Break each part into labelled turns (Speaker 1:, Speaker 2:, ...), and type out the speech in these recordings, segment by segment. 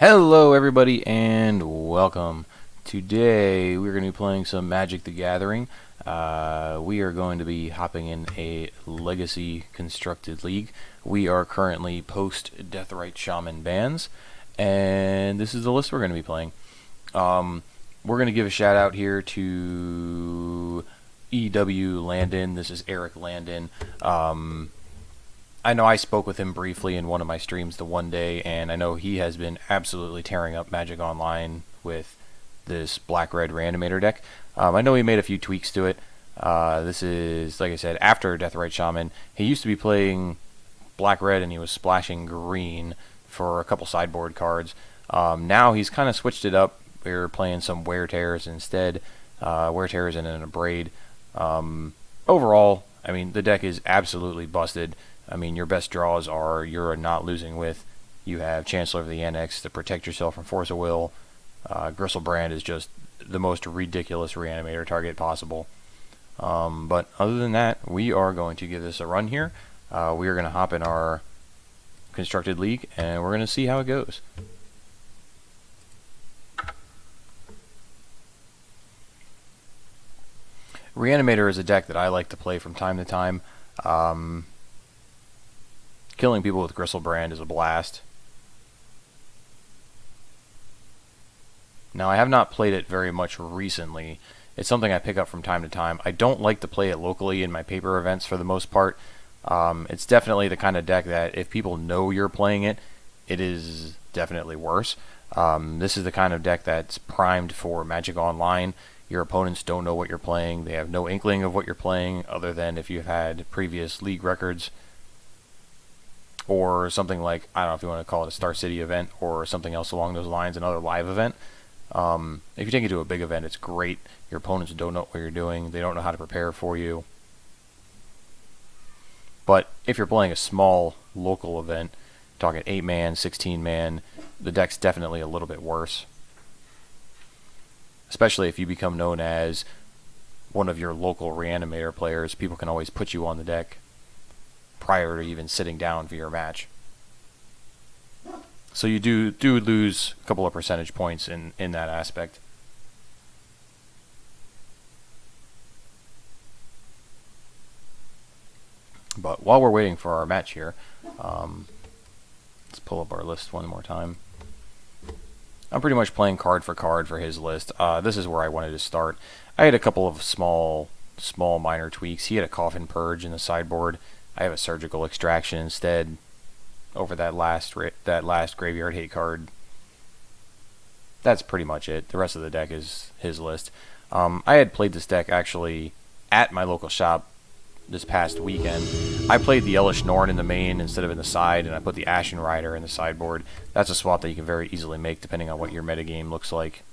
Speaker 1: Hello everybody and welcome. Today we're going to be playing some Magic the Gathering. We are going to be hopping in a Legacy Constructed League. We are currently post Deathrite Shaman bans, and this is the list we're going to be playing. We're going to give a shout out here to EW Landon. This is Eric Landon. I know I spoke with him briefly in one of my streams the one day, and I know he has been absolutely tearing up Magic Online with this black-red Reanimator deck. I know he made a few tweaks to it. This is, like I said, after Deathrite Shaman. He used to be playing black-red, and he was splashing green for a couple sideboard cards. Now he's kind of switched it up. We're playing some Wear Tears instead. Wear Tears and an Abrade. Overall, I mean, the deck is absolutely busted. I mean, your best draws are you're not losing with. You have Chancellor of the Annex to protect yourself from Force of Will. Gristlebrand is just the most ridiculous Reanimator target possible. But other than that, we are going to give this a run here. We are going to hop in our Constructed League, and we're going to see how it goes. Reanimator is a deck that I like to play from time to time. Killing people with Gristlebrand is a blast. Now, I have not played it very much recently. It's something I pick up from time to time. I don't like to play it locally in my paper events for the most part. It's definitely the kind of deck that if people know you're playing it, it is definitely worse. This is the kind of deck that's primed for Magic Online. Your opponents don't know what you're playing. They have no inkling of what you're playing other than if you've had previous league records. Or something like, I don't know if you want to call it a Star City event or something else along those lines, another live event. If you take it to a big event, it's great. Your opponents don't know what you're doing. They don't know how to prepare for you. But if you're playing a small local event, talking 8-man, 16-man, the deck's definitely a little bit worse. Especially if you become known as one of your local Reanimator players, people can always put you on the deck prior to even sitting down for your match. So you do lose a couple of percentage points in that aspect. But while we're waiting for our match here, let's pull up our list one more time. I'm pretty much playing card for his list. This is where I wanted to start. I had a couple of small minor tweaks. He had a Coffin Purge in the sideboard. I have a Surgical Extraction instead over that last Graveyard Hate card. That's pretty much it. The rest of the deck is his list. I had played this deck actually at my local shop this past weekend. I played the Elesh Norn in the main instead of in the side, and I put the Ashen Rider in the sideboard. That's a swap that you can very easily make depending on what your metagame looks like.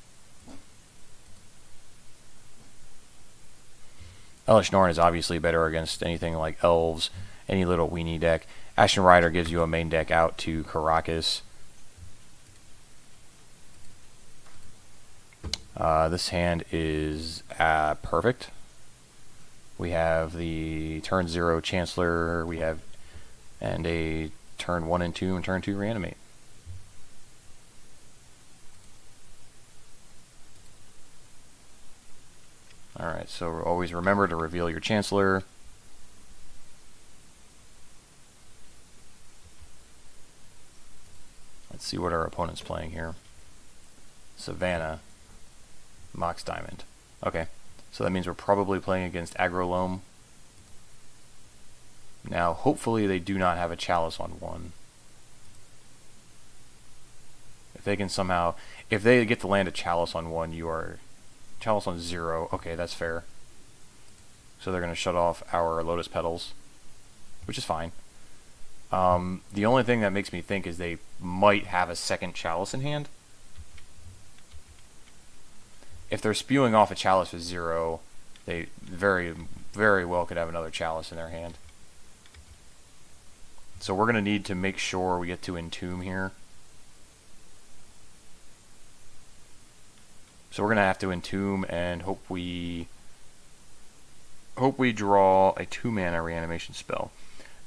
Speaker 1: Elesh Norn is obviously better against anything like Elves, any little weenie deck. Ashen Rider gives you a main deck out to Karakas. This hand is perfect. We have the turn 0 Chancellor, and a turn 1 and 2 and turn 2 Reanimate. Alright, so always remember to reveal your Chancellor. Let's see what our opponent's playing here. Savannah, Mox Diamond. Okay, so that means we're probably playing against Aggro Loam. Now, hopefully they do not have a Chalice on 1. If they can somehow, if they get to land a Chalice on 1, you are Chalice on 0. Okay, that's fair. So they're going to shut off our Lotus Petals, which is fine. The only thing that makes me think is they might have a second Chalice in hand. If they're spewing off a Chalice with 0, they very, very well could have another Chalice in their hand. So we're going to need to make sure we get to Entomb here. So we're going to have to Entomb and hope we draw a 2-mana reanimation spell.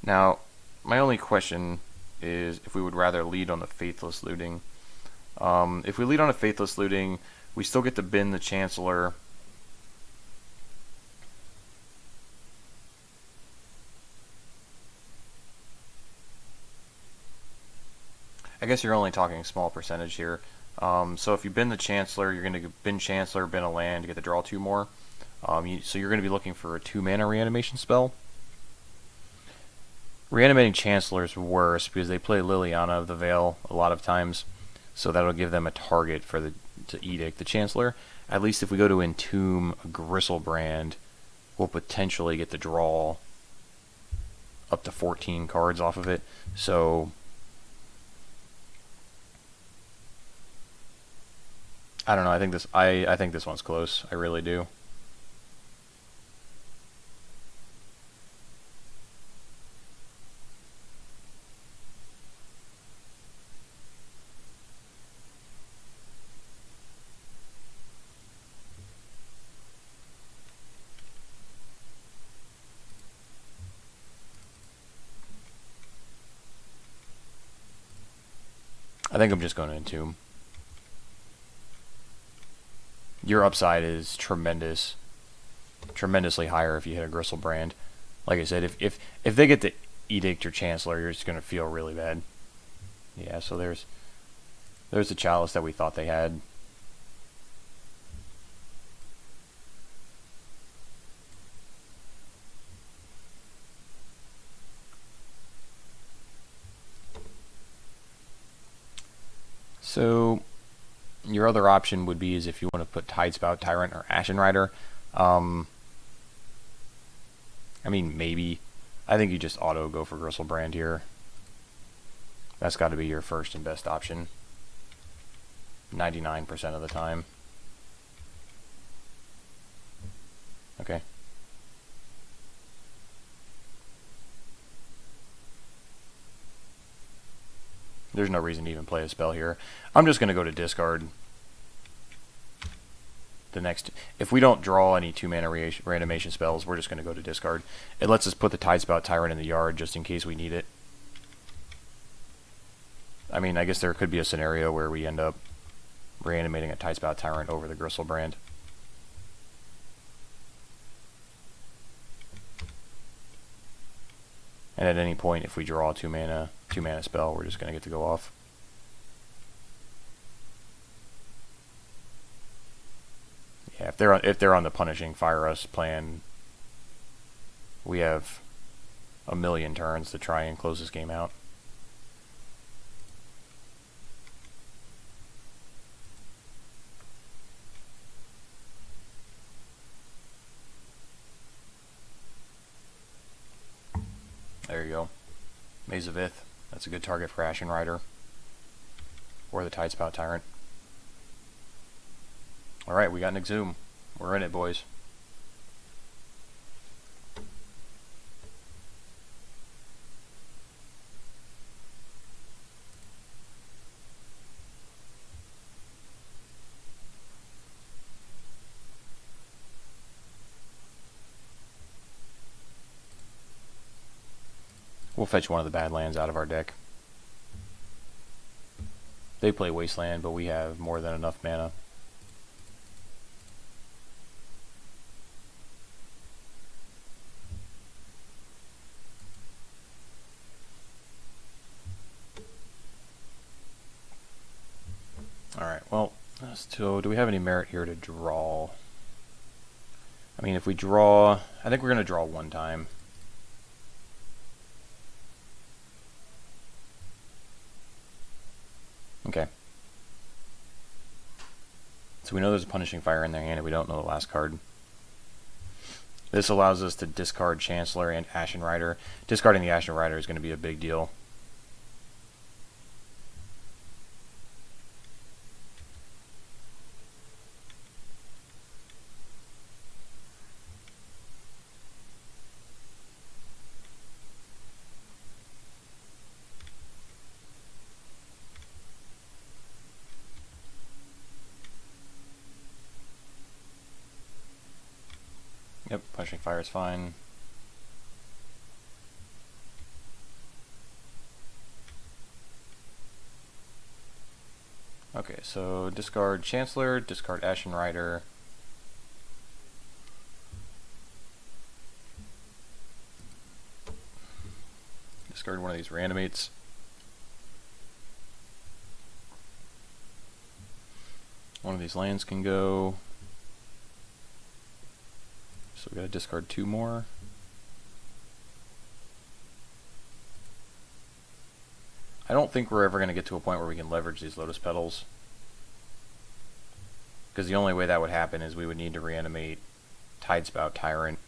Speaker 1: Now, my only question is if we would rather lead on the Faithless Looting If we lead on a Faithless Looting, we still get to bin the Chancellor. I guess you're only talking small percentage here. So if you bin the Chancellor, you're going to bin Chancellor, bin a land to get to draw 2 more. So you're going to be looking for a 2-mana reanimation spell. Reanimating Chancellor is worse because they play Liliana of the Veil a lot of times, so that'll give them a target for to edict the Chancellor. At least if we go to Entomb a Gristlebrand, we'll potentially get to draw up to 14 cards off of it. So I don't know. I think this one's close. I really do. I think I'm just going to Entomb. Your upside is tremendous, tremendously higher if you hit a Gristlebrand. Like I said, if they get to edict your Chancellor, you're just going to feel really bad. Yeah, so there's the Chalice that we thought they had. So your other option would be is if you want to put Tidespout Tyrant or Ashen Rider. I mean, maybe. I think you just auto go for Gristlebrand here. That's got to be your first and best option. 99% of the time. Okay. There's no reason to even play a spell here. I'm just going to go to discard. The next, if we don't draw any 2-mana reanimation spells, we're just going to go to discard. It lets us put the Tidespout Tyrant in the yard just in case we need it. I mean, I guess there could be a scenario where we end up reanimating a Tidespout Tyrant over the Gristlebrand. And at any point, if we draw a 2-mana spell, we're just going to get to go off. Yeah, if they're on the Punishing Fire Us plan, we have a million turns to try and close this game out. There you go. Maze of Ith. That's a good target for Ashen Rider. Or the Tidespout Tyrant. Alright, we got an Exhume. We're in it, boys. We'll fetch one of the bad lands out of our deck. They play Wasteland, but we have more than enough mana. Alright, well, so do we have any merit here to draw? I mean, if we draw, I think we're going to draw one time. Okay. So we know there's a Punishing Fire in their hand, and we don't know the last card. This allows us to discard Chancellor and Ashen Rider. Discarding the Ashen Rider is going to be a big deal. Yep, Punishing Fire is fine. Okay. Okay, so discard Chancellor, discard Ashen Rider. Discard one of these Reanimates. One of these lands can go. So we gotta discard 2 more. I don't think we're ever gonna get to a point where we can leverage these Lotus Petals. Because the only way that would happen is we would need to reanimate Tidespout Tyrant.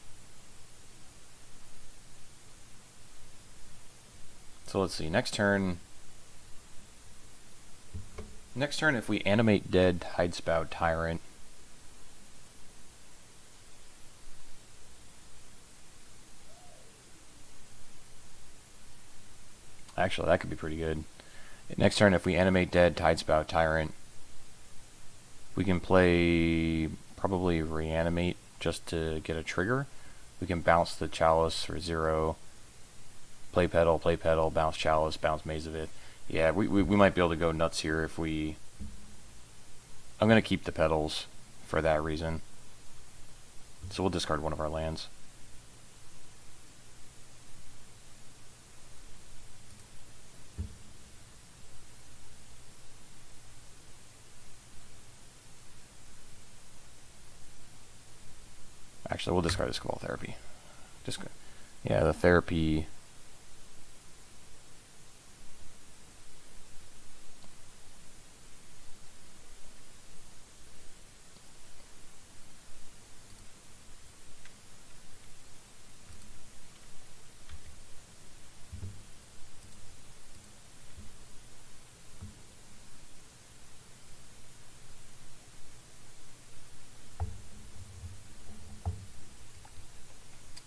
Speaker 1: So let's see, next turn, if we animate dead Tidespout Tyrant, actually that could be pretty good. Next turn, if we animate dead Tidespout Tyrant, we can play probably Reanimate just to get a trigger. We can bounce the Chalice for 0. Play Petal, bounce Chalice, bounce Maze of It. Yeah, we might be able to go nuts here if we... I'm going to keep the Petals for that reason. So we'll discard one of our lands. Actually, we'll discard this Cabal Therapy. Yeah, the Therapy...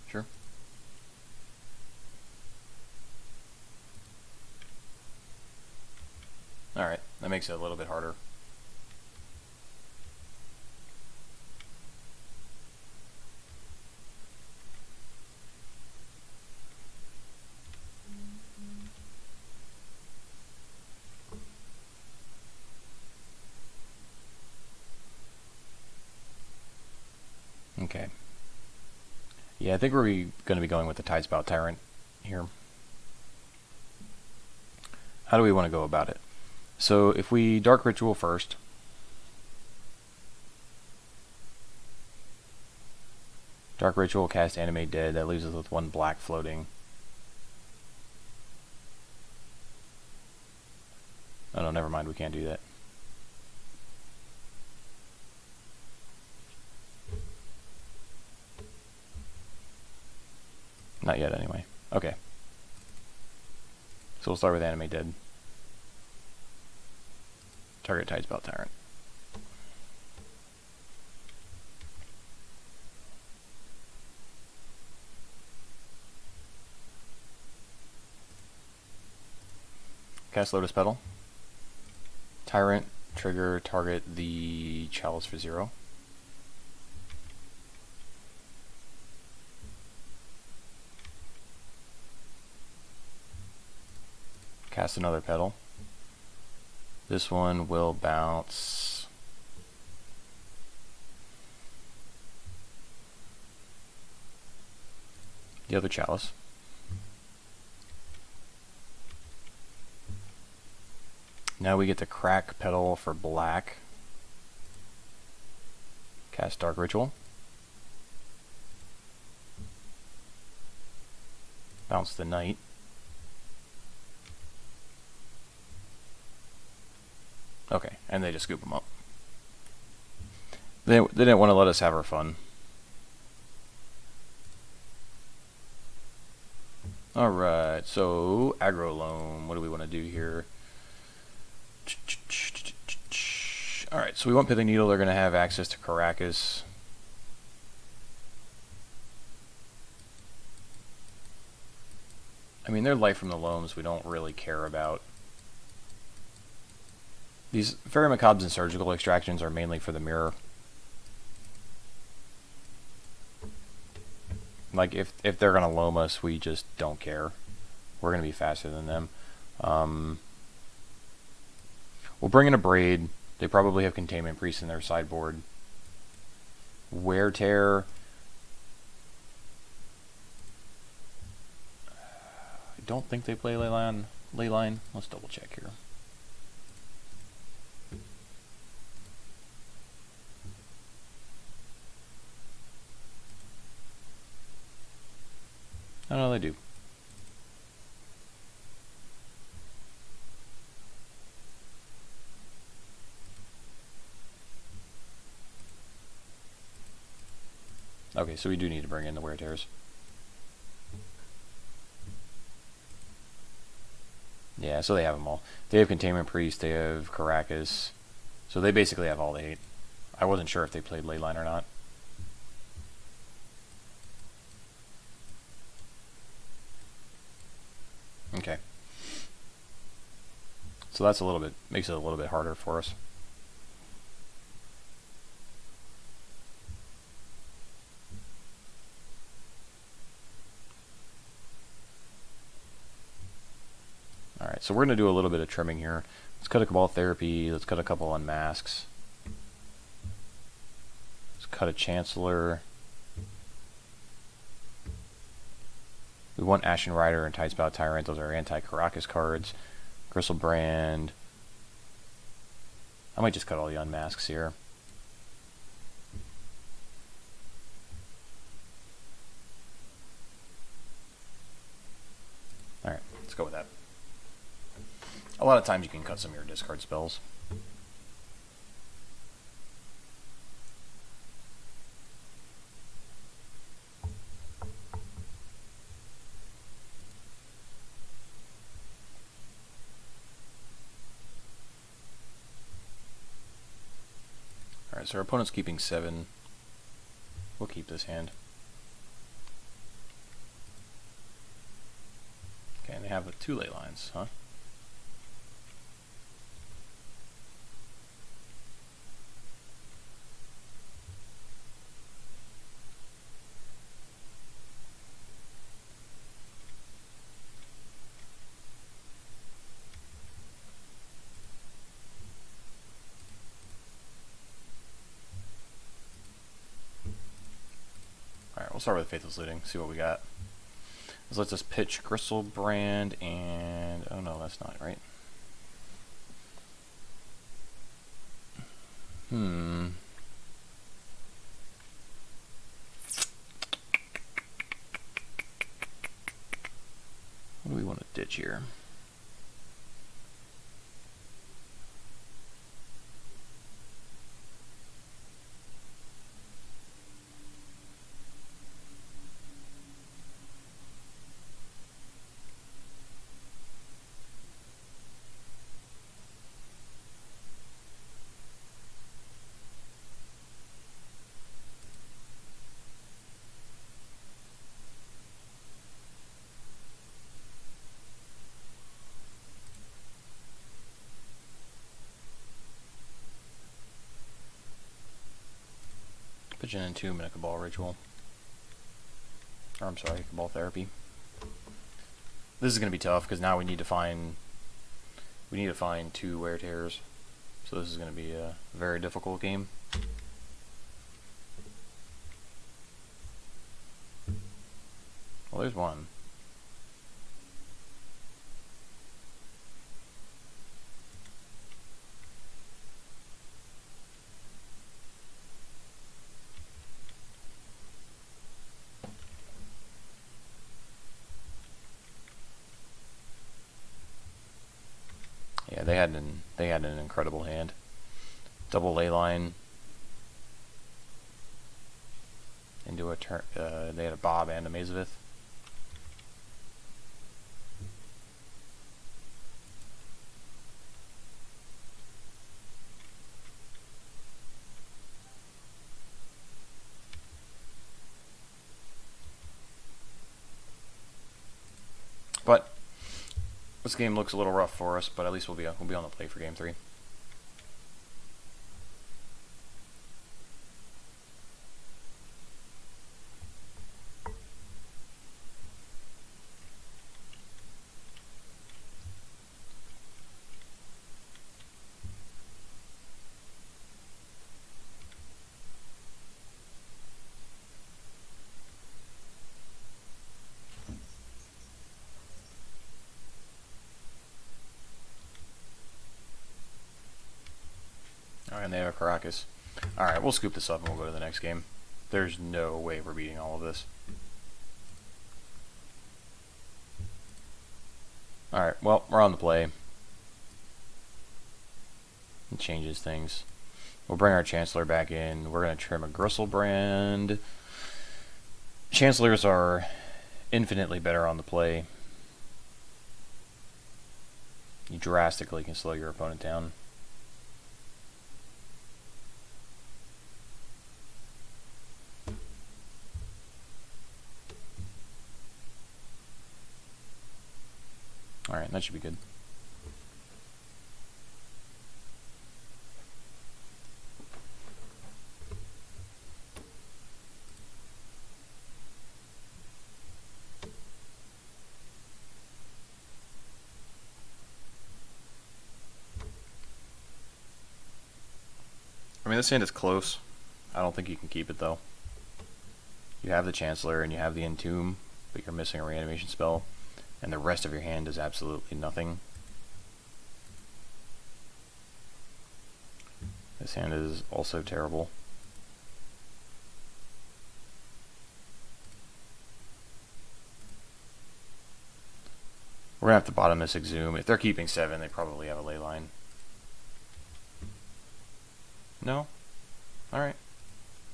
Speaker 1: Sure. Alright, that makes it a little bit harder. Okay. Yeah, I think we're going to be going with the Tidespout Tyrant here. How do we want to go about it? So if we Dark Ritual first, Dark Ritual, cast Animate Dead, that leaves us with 1 black floating. Oh no, never mind, we can't do that. Not yet, anyway. Okay. So we'll start with Animate Dead. Target Tidespout Tyrant. Cast Lotus Petal. Tyrant, trigger, target the Chalice for 0. Cast another Petal. This one will bounce the other Chalice. Now we get to crack Petal for black. Cast Dark Ritual. Bounce the Knight. Okay, and they just scoop them up. They didn't want to let us have our fun. Alright, so Aggro Loam, what do we want to do here? Alright, so we want Pithing Needle, they're going to have access to Caracas. I mean, they're Life from the Loams we don't really care about. These Fairy Macabres and Surgical Extractions are mainly for the mirror. Like, if they're going to loam us, we just don't care. We're going to be faster than them. We'll bring in a Braid. They probably have Containment Priest in their sideboard. Wear Tear. I don't think they play Leyline. Let's double check here. Oh no, they do. Okay, so we do need to bring in the Wear Tears. Yeah, so they have them all. They have Containment Priest, they have Caracas. So they basically have all the 8. I wasn't sure if they played Leyline or not. Okay. So that's a little bit, makes it a little bit harder for us. Alright, so we're going to do a little bit of trimming here. Let's cut a Cabal Therapy, let's cut a couple Unmasks. Let's cut a Chancellor. We want Ashen Rider and Tidespout Tyrant, those are anti-Caracas cards. Gristlebrand. I might just cut all the Unmasks here. Alright, let's go with that. A lot of times you can cut some of your discard spells. Alright, so our opponent's keeping 7. We'll keep this hand. Okay, and they have 2 Leylines, huh? Alright, we'll start with Faithless Looting, see what we got. This lets us pitch Gristlebrand and... oh no, that's not right. What do we want to ditch here? Pitch in 2 minute Cabal Ritual. Or I'm sorry, Cabal Therapy. This is going to be tough because now we need to find 2 Wear Tears. So this is going to be a very difficult game. Well, there's one. Yeah, they had an incredible hand. Double Leyline into a turn. They had a Bob and a Mazavith. But this game looks a little rough for us, but at least we'll be on the play for game 3. And they have a Caracas. Alright, we'll scoop this up and we'll go to the next game. There's no way we're beating all of this. Alright, well, we're on the play. It changes things. We'll bring our Chancellor back in. We're going to trim a Gristlebrand. Chancellors are infinitely better on the play. You drastically can slow your opponent down. Alright, that should be good. I mean, this hand is close. I don't think you can keep it, though. You have the Chancellor and you have the Entomb, but you're missing a reanimation spell, and the rest of your hand is absolutely nothing. This hand is also terrible. We're gonna have to bottom this Exhume. If they're keeping 7, they probably have a ley line. No? Alright.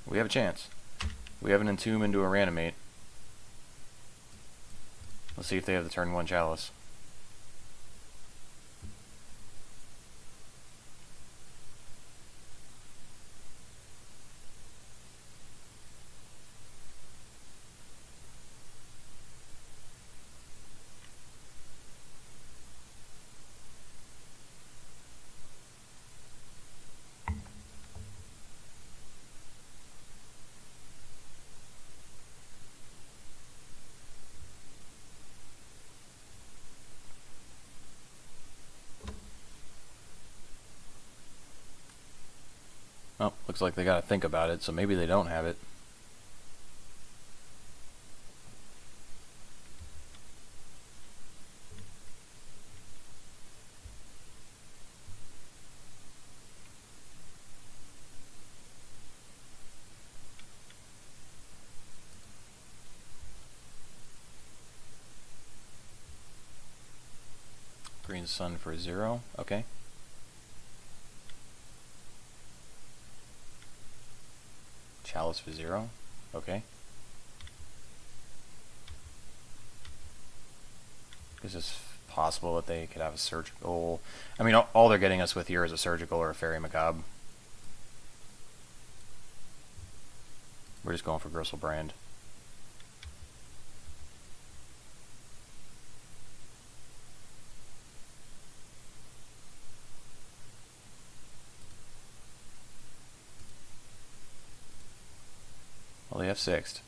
Speaker 1: We have a chance. We have an Entomb into a Reanimate. Let's see if they have the turn 1 Chalice. Oh, looks like they gotta think about it, so maybe they don't have it. Green Sun for 0, okay. Chalice for 0, okay. Is this possible that they could have a surgical? I mean, all they're getting us with here is a surgical or a Fairy Macabre. We're just going for Gristlebrand. Well, they have 6th.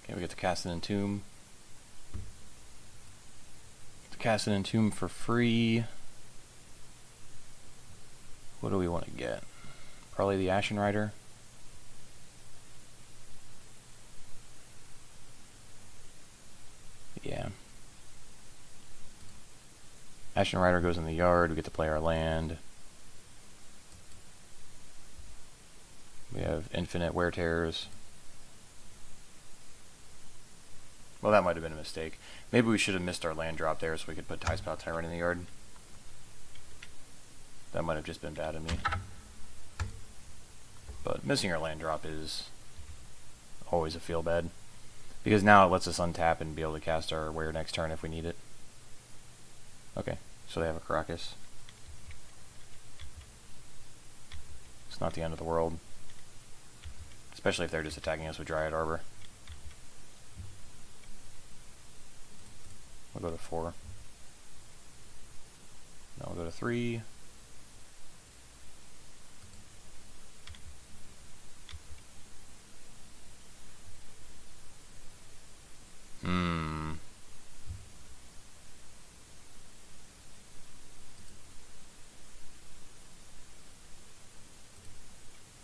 Speaker 1: Okay, we get to cast an Entomb. To cast an Entomb for free. What do we want to get? Probably the Ashen Rider. Yeah. Ashen Rider goes in the yard. We get to play our land. We have infinite Wear Tears. Well, that might have been a mistake. Maybe we should have missed our land drop there so we could put Tidespout Tyrant in the yard. That might have just been bad of me. But missing our land drop is always a feel bad. Because now it lets us untap and be able to cast our Wear next turn if we need it. Okay, so they have a Caracas. It's not the end of the world. Especially if they're just attacking us with Dryad Arbor. We'll go to 4. Now we'll go to 3.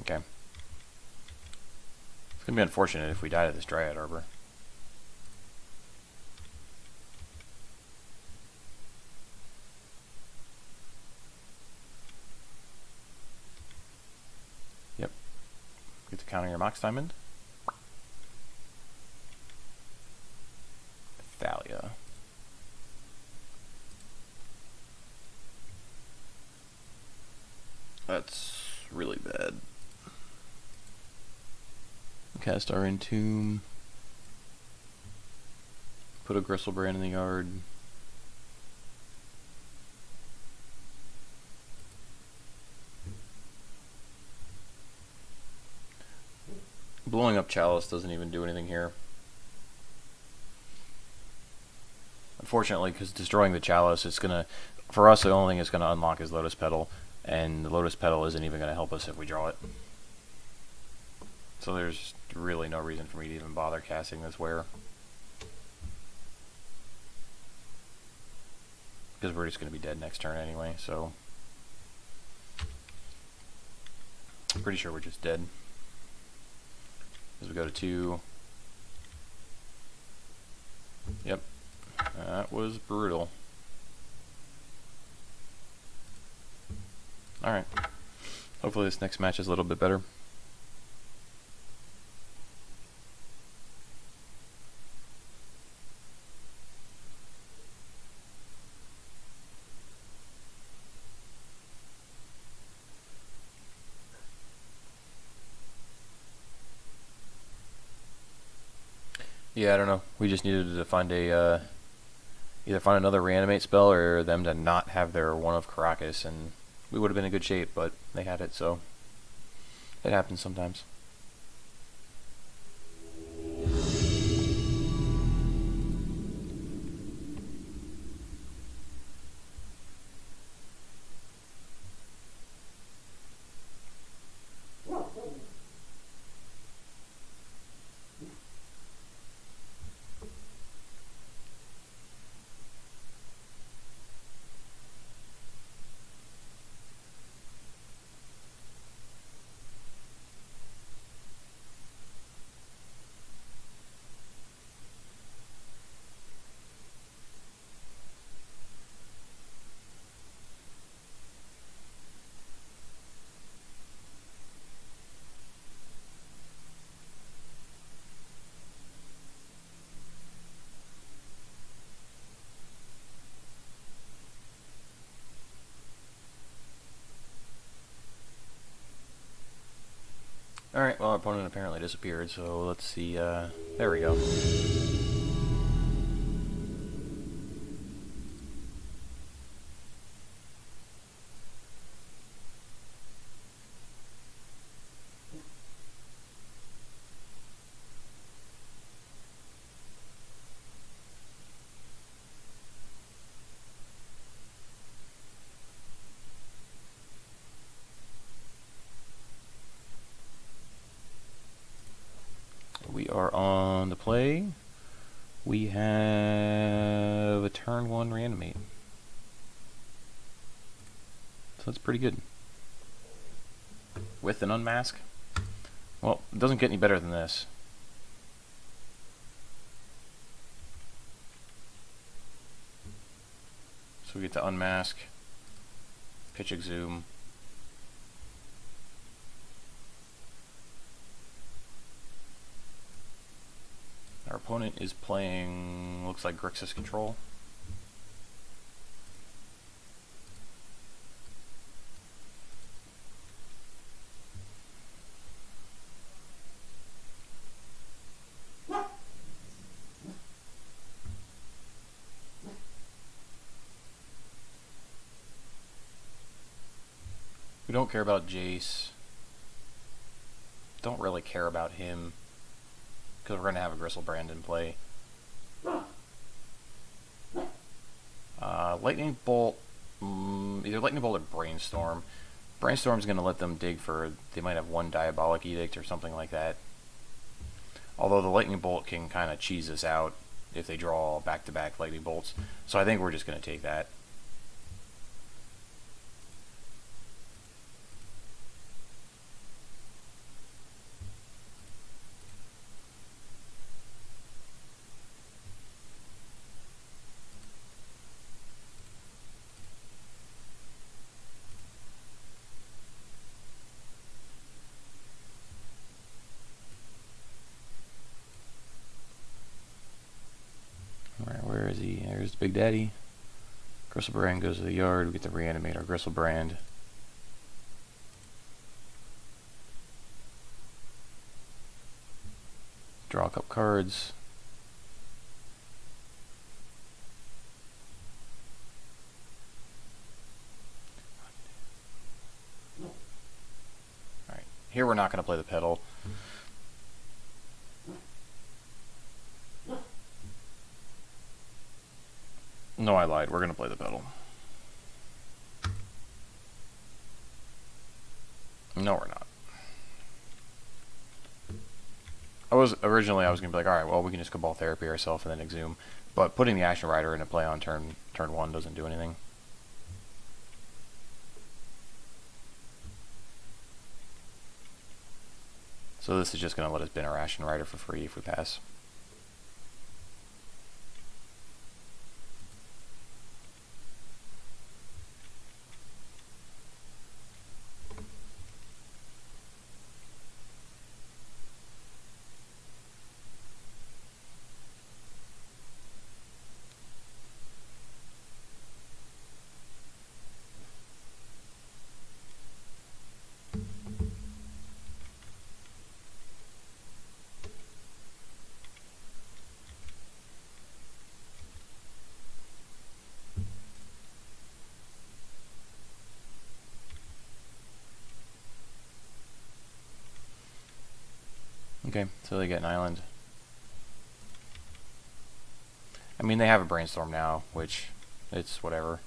Speaker 1: Okay. It's going to be unfortunate if we died at this Dryad Arbor. Yep. Get to counter your Mox Diamond. Thalia. That's really bad. Cast our Entomb. Put a Gristlebrand in the yard. Blowing up Chalice doesn't even do anything here. Unfortunately, because destroying the Chalice is gonna, for us, the only thing it's gonna unlock is Lotus Petal, and the Lotus Petal isn't even gonna help us if we draw it. So there's really no reason for me to even bother casting this Wear, because we're just gonna be dead next turn anyway. So I'm pretty sure we're just dead. As we go to 2. Yep. That was brutal. Alright. Hopefully this next match is a little bit better. Yeah, I don't know. We just needed to find a either find another reanimate spell or them to not have their one of Caracas, and we would have been in good shape, but they had it, so it happens sometimes. Alright, well, our opponent apparently disappeared, so let's see, there we go. We are on the play. We have a turn 1 reanimate. So that's pretty good. With an unmask? Well, it doesn't get any better than this. So we get to unmask, pitch exhume. Our opponent is playing, looks like Grixis Control. We don't care about Jace. Don't really care about him, because we're going to have a Gristlebrand in play. Lightning Bolt, either Lightning Bolt or Brainstorm. Brainstorm's going to let them dig for, they might have one Diabolic Edict or something like that. Although the Lightning Bolt can kind of cheese us out if they draw back-to-back Lightning Bolts. So I think we're just going to take that. Big Daddy. Gristlebrand goes to the yard. We get the Reanimator Gristlebrand. Draw a couple cards. Alright, here we're not going to play the pedal. No, I lied. We're going to play the pedal. No, we're not. I was going to be like, alright, well, we can just Cabal Therapy ourselves and then Exhume. But putting the Action Rider into play on turn 1 doesn't do anything. So this is just going to let us bin our Action Rider for free if we pass. Okay, so they get an island. I mean, they have a Brainstorm now, which it's whatever.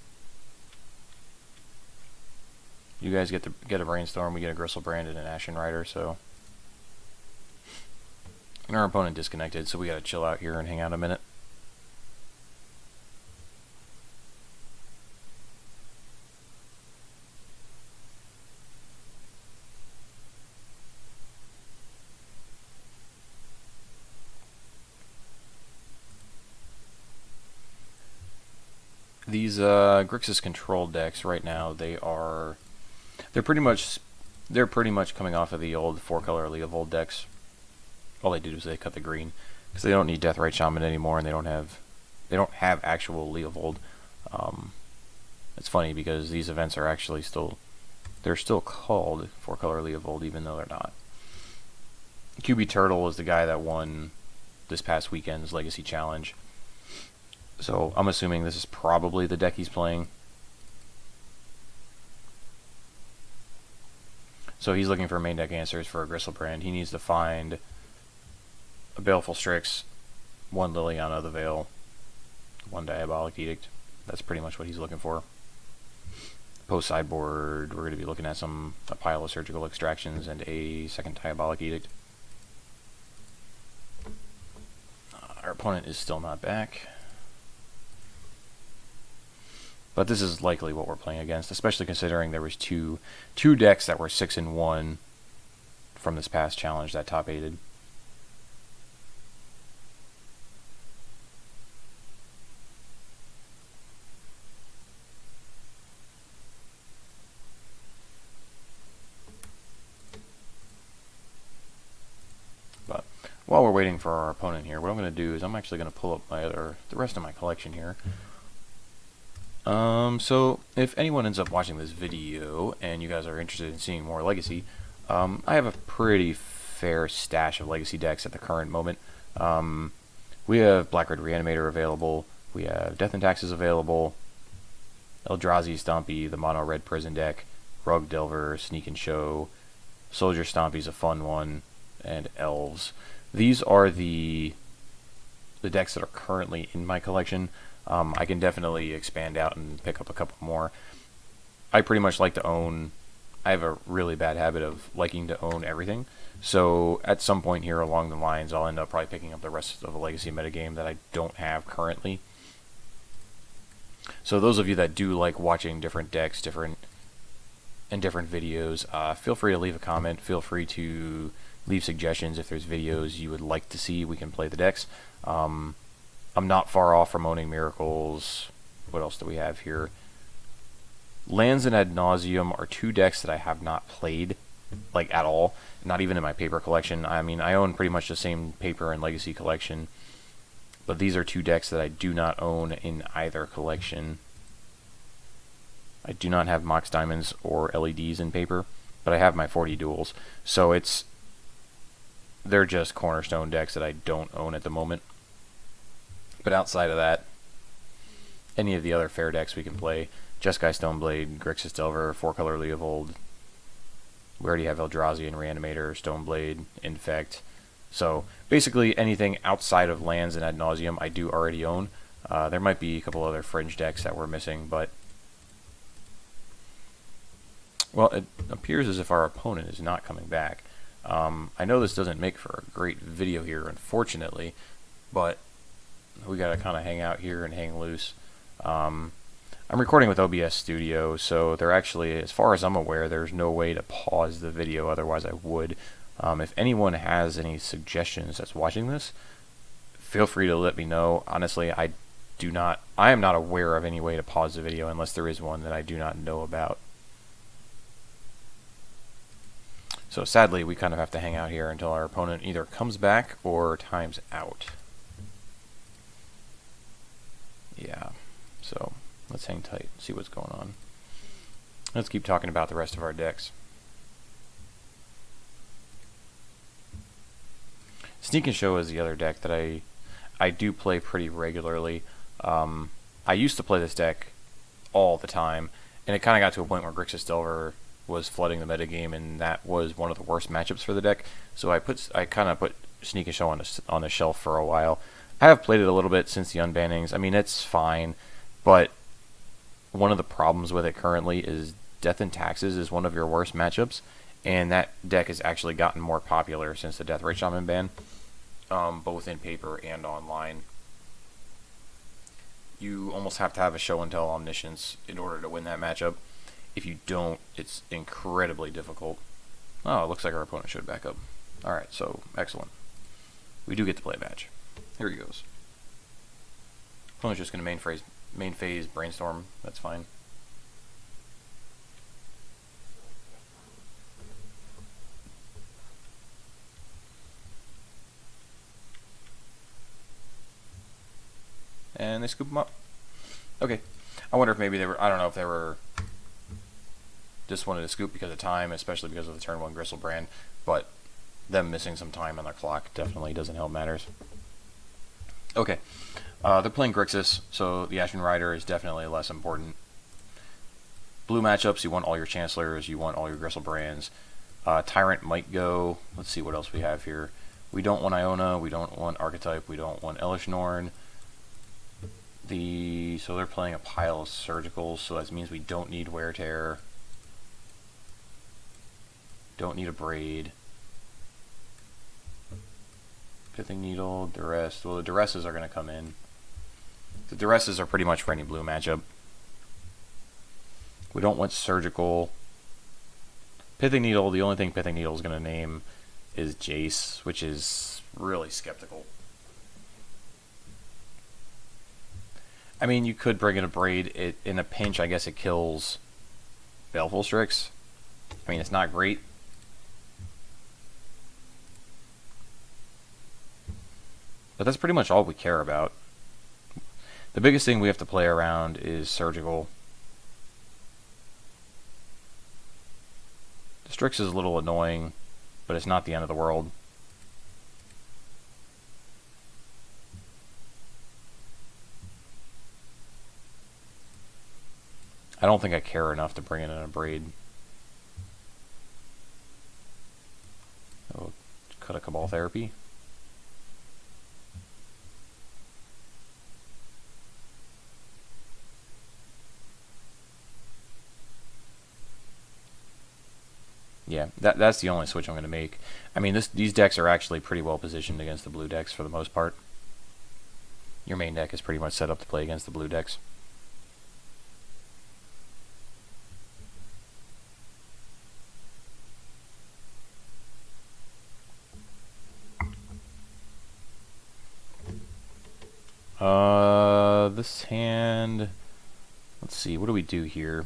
Speaker 1: You guys get a Brainstorm, we get a Gristlebrand and an Ashen Rider, so. And our opponent disconnected, so we gotta chill out here and hang out a minute. These Grixis control decks right now, they're pretty much coming off of the old 4-color Leovold decks. All they did was they cut the green because they don't need Deathrite Shaman anymore, and they don't have actual Leovold. It's funny because these events are actually still called 4-color Leovold, even though they're not. QB Turtle is the guy that won this past weekend's Legacy Challenge. So I'm assuming this is probably the deck he's playing. So he's looking for main deck answers for a Gristlebrand. He needs to find a Baleful Strix, 1 Liliana of the Veil, 1 Diabolic Edict. That's pretty much what he's looking for. Post sideboard, we're going to be looking at a pile of Surgical Extractions and a 2nd Diabolic Edict. Our opponent is still not back. But this is likely what we're playing against, especially considering there was two decks that were 6-1 from this past challenge that top 8'd. But while we're waiting for our opponent here, what I'm going to do is I'm actually going to pull up the rest of my collection here. So if anyone ends up watching this video and you guys are interested in seeing more Legacy, I have a pretty fair stash of Legacy decks at the current moment. We have Black-Red Reanimator available, we have Death and Taxes available, Eldrazi Stompy, the Mono Red Prison deck, Rug Delver, Sneak and Show, Soldier Stompy's a fun one, and Elves. These are the decks that are currently in my collection. I can definitely expand out and pick up a couple more. I pretty much like to own. I have a really bad habit of liking to own everything. So at some point here along the lines, I'll end up probably picking up the rest of the Legacy metagame that I don't have currently. So those of you that do like watching different decks, different videos, feel free to leave a comment. Feel free to leave suggestions if there's videos you would like to see. We can play the decks. I'm not far off from owning Miracles. What else do we have here? Lands and Ad Nauseam are 2 decks that I have not played, like, at all. Not even in my paper collection. I mean, I own pretty much the same paper and Legacy collection But these are two decks that I do not own in either collection. I do not have Mox Diamonds or LEDs in paper, but I have my 40 duels. So they're just cornerstone decks that I don't own at the moment. But outside of that, any of the other fair decks we can play. Jeskai Stoneblade, Grixis Delver, 4-color Leovold. We already have Eldrazi and Reanimator, Stoneblade, Infect. So basically anything outside of lands and Ad Nauseam I do already own. There might be a couple other fringe decks that we're missing, but well, it appears as if our opponent is not coming back. I know this doesn't make for a great video here, unfortunately, but we gotta kind of hang out here and hang loose. I'm recording with OBS Studio, so there actually, as far as I'm aware, there's no way to pause the video, otherwise I would. If anyone has any suggestions that's watching this, feel free to let me know. Honestly, I am not aware of any way to pause the video unless there is one that I do not know about. So sadly, we kind of have to hang out here until our opponent either comes back or times out. Yeah, so let's hang tight, see what's going on. Let's keep talking about the rest of our decks. Sneak and Show is the other deck that I do play pretty regularly. I used to play this deck all the time, and it kind of got to a point where Grixis Delver was flooding the metagame, and that was one of the worst matchups for the deck. So I kind of put Sneak and Show on the shelf for a while. I have played it a little bit since the unbannings. I mean, it's fine, but one of the problems with it currently is Death and Taxes is one of your worst matchups, and that deck has actually gotten more popular since the Deathrite Shaman ban, both in paper and online. You almost have to have a Show and Tell Omniscience in order to win that matchup. If you don't, it's incredibly difficult. Oh, it looks like our opponent showed back up. Alright, so excellent. We do get to play a match. Here he goes. Opponent's just going to main phase Brainstorm. That's fine. And they scoop him up. Okay. I wonder if maybe they were, I don't know if they were just wanted to scoop because of time, especially because of the turn 1 Gristlebrand, but them missing some time on their clock definitely doesn't help matters. Okay. They're playing Grixis, so the Ashen Rider is definitely less important. Blue matchups, you want all your Chancellors, you want all your Gristlebrands. Tyrant might go. Let's see what else we have here. We don't want Iona, we don't want Archetype, we don't want Elish Norn. So they're playing a pile of Surgicals, so that means we don't need Wear Tear. Don't need a Braid. Pithing Needle, Duress. Well, the Duresses are going to come in. The Duresses are pretty much for any blue matchup. We don't want Surgical. Pithing Needle, the only thing Pithing Needle is going to name is Jace, which is really skeptical. I mean, you could bring in a Braid. In a pinch, I guess it kills Baleful Strix. I mean, it's not great. But that's pretty much all we care about. The biggest thing we have to play around is Surgical. The Strix is a little annoying, but it's not the end of the world. I don't think I care enough to bring in a Braid. Oh, cut a Cabal Therapy. Yeah, that's the only switch I'm going to make. I mean, these decks are actually pretty well positioned against the blue decks for the most part. Your main deck is pretty much set up to play against the blue decks. This hand, let's see, what do we do here?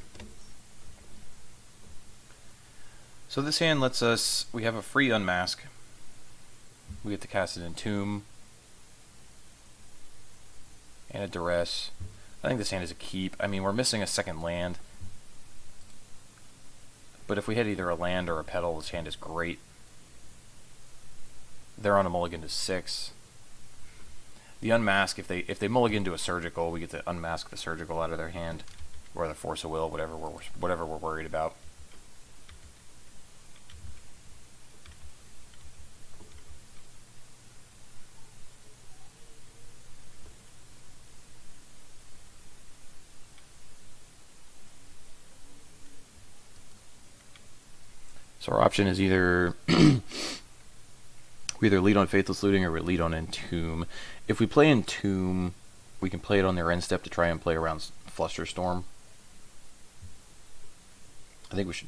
Speaker 1: So this hand lets us, we have a free Unmask. We get to cast it in Tomb. And a duress. I think this hand is a keep. I mean, we're missing a second land. But if we hit either a land or a petal, this hand is great. They're on a mulligan to 6. The unmask, if they mulligan to a surgical, we get to unmask the surgical out of their hand. Or the force of will, whatever we're worried about. So our option is either we either lead on Faithless Looting or we lead on Entomb. If we play Entomb, we can play it on their end step to try and play around Flusterstorm. I think we should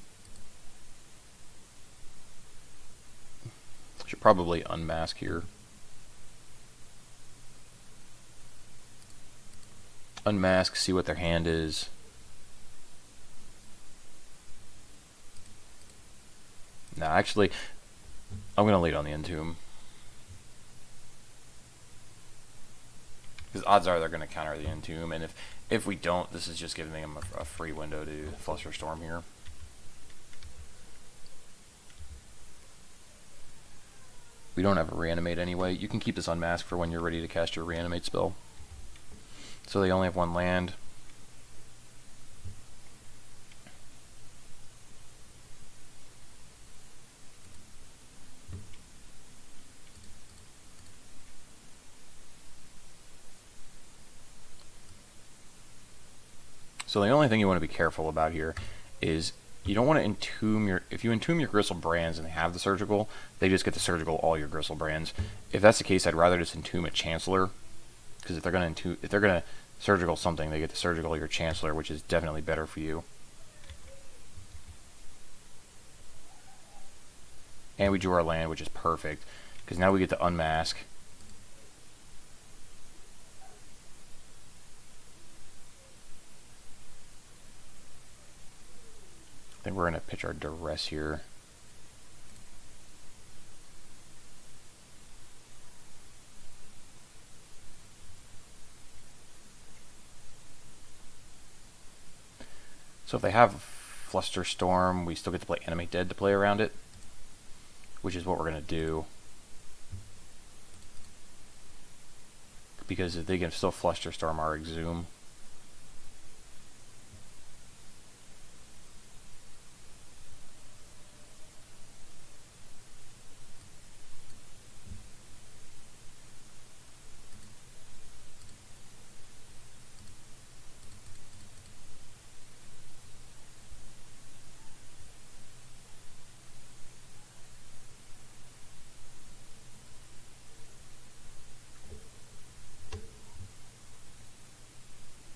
Speaker 1: probably unmask here. Unmask, see what their hand is. No, actually, I'm going to lead on the Entomb. Because odds are they're going to counter the Entomb, and if we don't, this is just giving them a free window to Flusterstorm here. We don't have a Reanimate anyway. You can keep this unmasked for when you're ready to cast your Reanimate spell. So they only have 1 land. So the only thing you want to be careful about here is you don't want to entomb your... If you entomb your Gristlebrands and they have the surgical, they just get the surgical all your Gristlebrands. If that's the case, I'd rather just entomb a Chancellor, because if they're gonna surgical something, they get the surgical your Chancellor, which is definitely better for you. And we drew our land, which is perfect, because now we get to unmask. I think we're going to pitch our duress here. So if they have Flusterstorm, we still get to play Animate Dead to play around it, which is what we're going to do. Because they can still Flusterstorm our Exhume.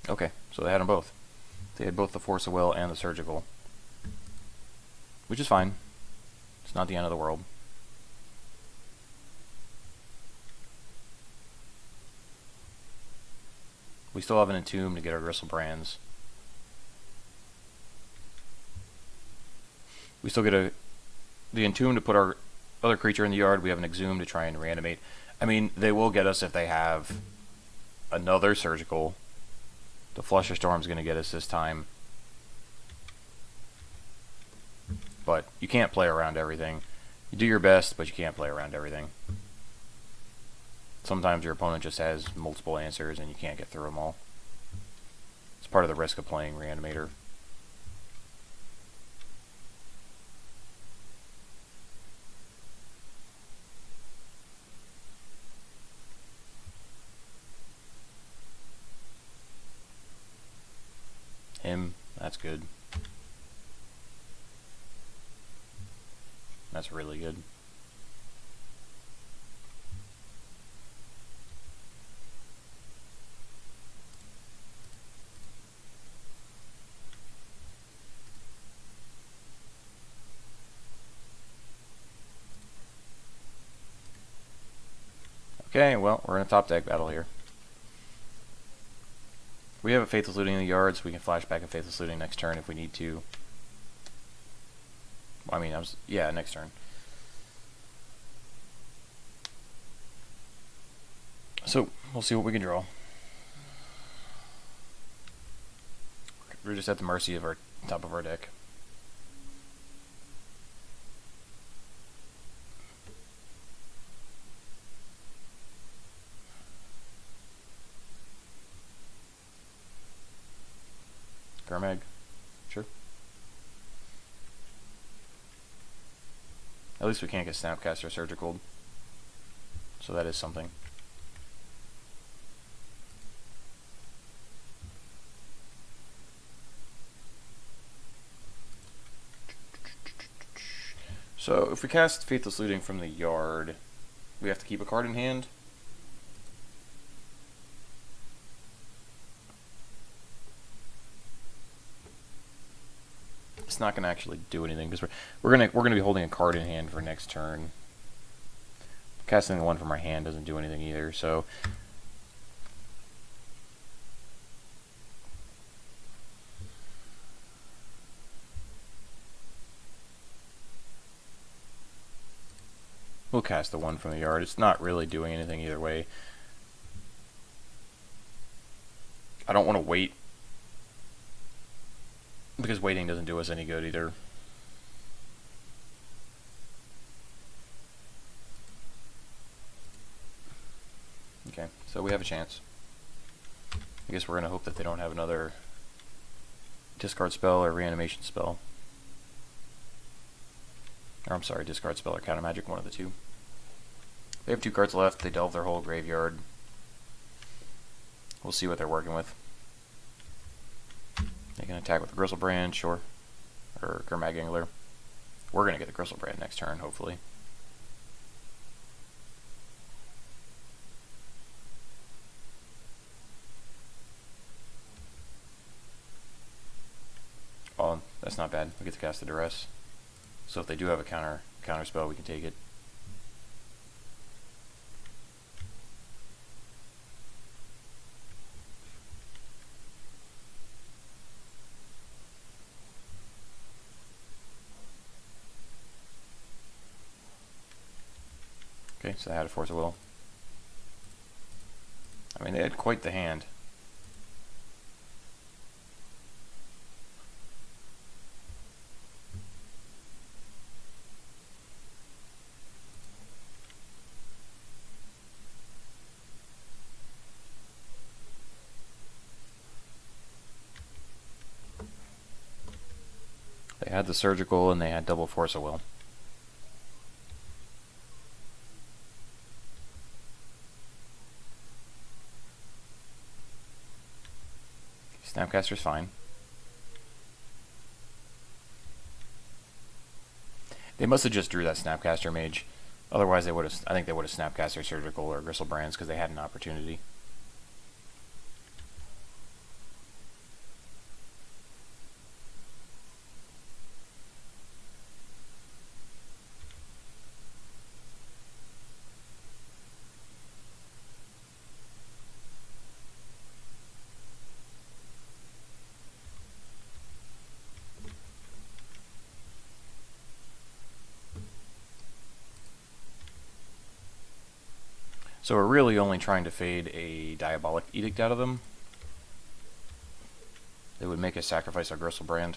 Speaker 1: Okay, so they had them both. They had both the Force of Will and the Surgical. Which is fine. It's not the end of the world. We still have an Entomb to get our Gristlebrands. We still get the Entomb to put our other creature in the yard. We have an Exhume to try and reanimate. I mean, they will get us if they have another Surgical. The Flusterstorm's going to get us this time. But you can't play around everything. You do your best, but you can't play around everything. Sometimes your opponent just has multiple answers and you can't get through them all. It's part of the risk of playing Reanimator. Him, that's good. That's really good. Okay, well, we're in a top deck battle here. We have a Faithless Looting in the yard, so we can flash back a Faithless Looting next turn if we need to. I mean, yeah, next turn. So, we'll see what we can draw. We're just at the mercy of our top of our deck. Garmag. Sure. At least we can't get Snapcaster Surgical. So that is something. So if we cast Faithless Looting from the yard, we have to keep a card in hand. It's not going to actually do anything because we're gonna be holding a card in hand for next turn. Casting the one from our hand doesn't do anything either, so we'll cast the one from the yard. It's not really doing anything either way. I don't want to wait, because waiting doesn't do us any good either. Okay, so we have a chance. I guess we're going to hope that they don't have another discard spell or reanimation spell. Or I'm sorry, discard spell or counter magic, one of the two. They have 2 cards left. They delve their whole graveyard. We'll see what they're working with. They can attack with the Gristlebrand, sure. Or Gurmag Angler. We're going to get the Gristlebrand next turn, hopefully. Oh, that's not bad. We get to cast the Duress. So if they do have a counter spell, we can take it. Okay, so they had a Force of Will. I mean, they had quite the hand. They had the Surgical and they had double Force of Will. Snapcaster's fine. They must have just drew that Snapcaster Mage. Otherwise, I think they would have Snapcaster Surgical or Gristlebrands because they had an opportunity. So we're really only trying to fade a Diabolic Edict out of them. They would make us sacrifice our Gristlebrand.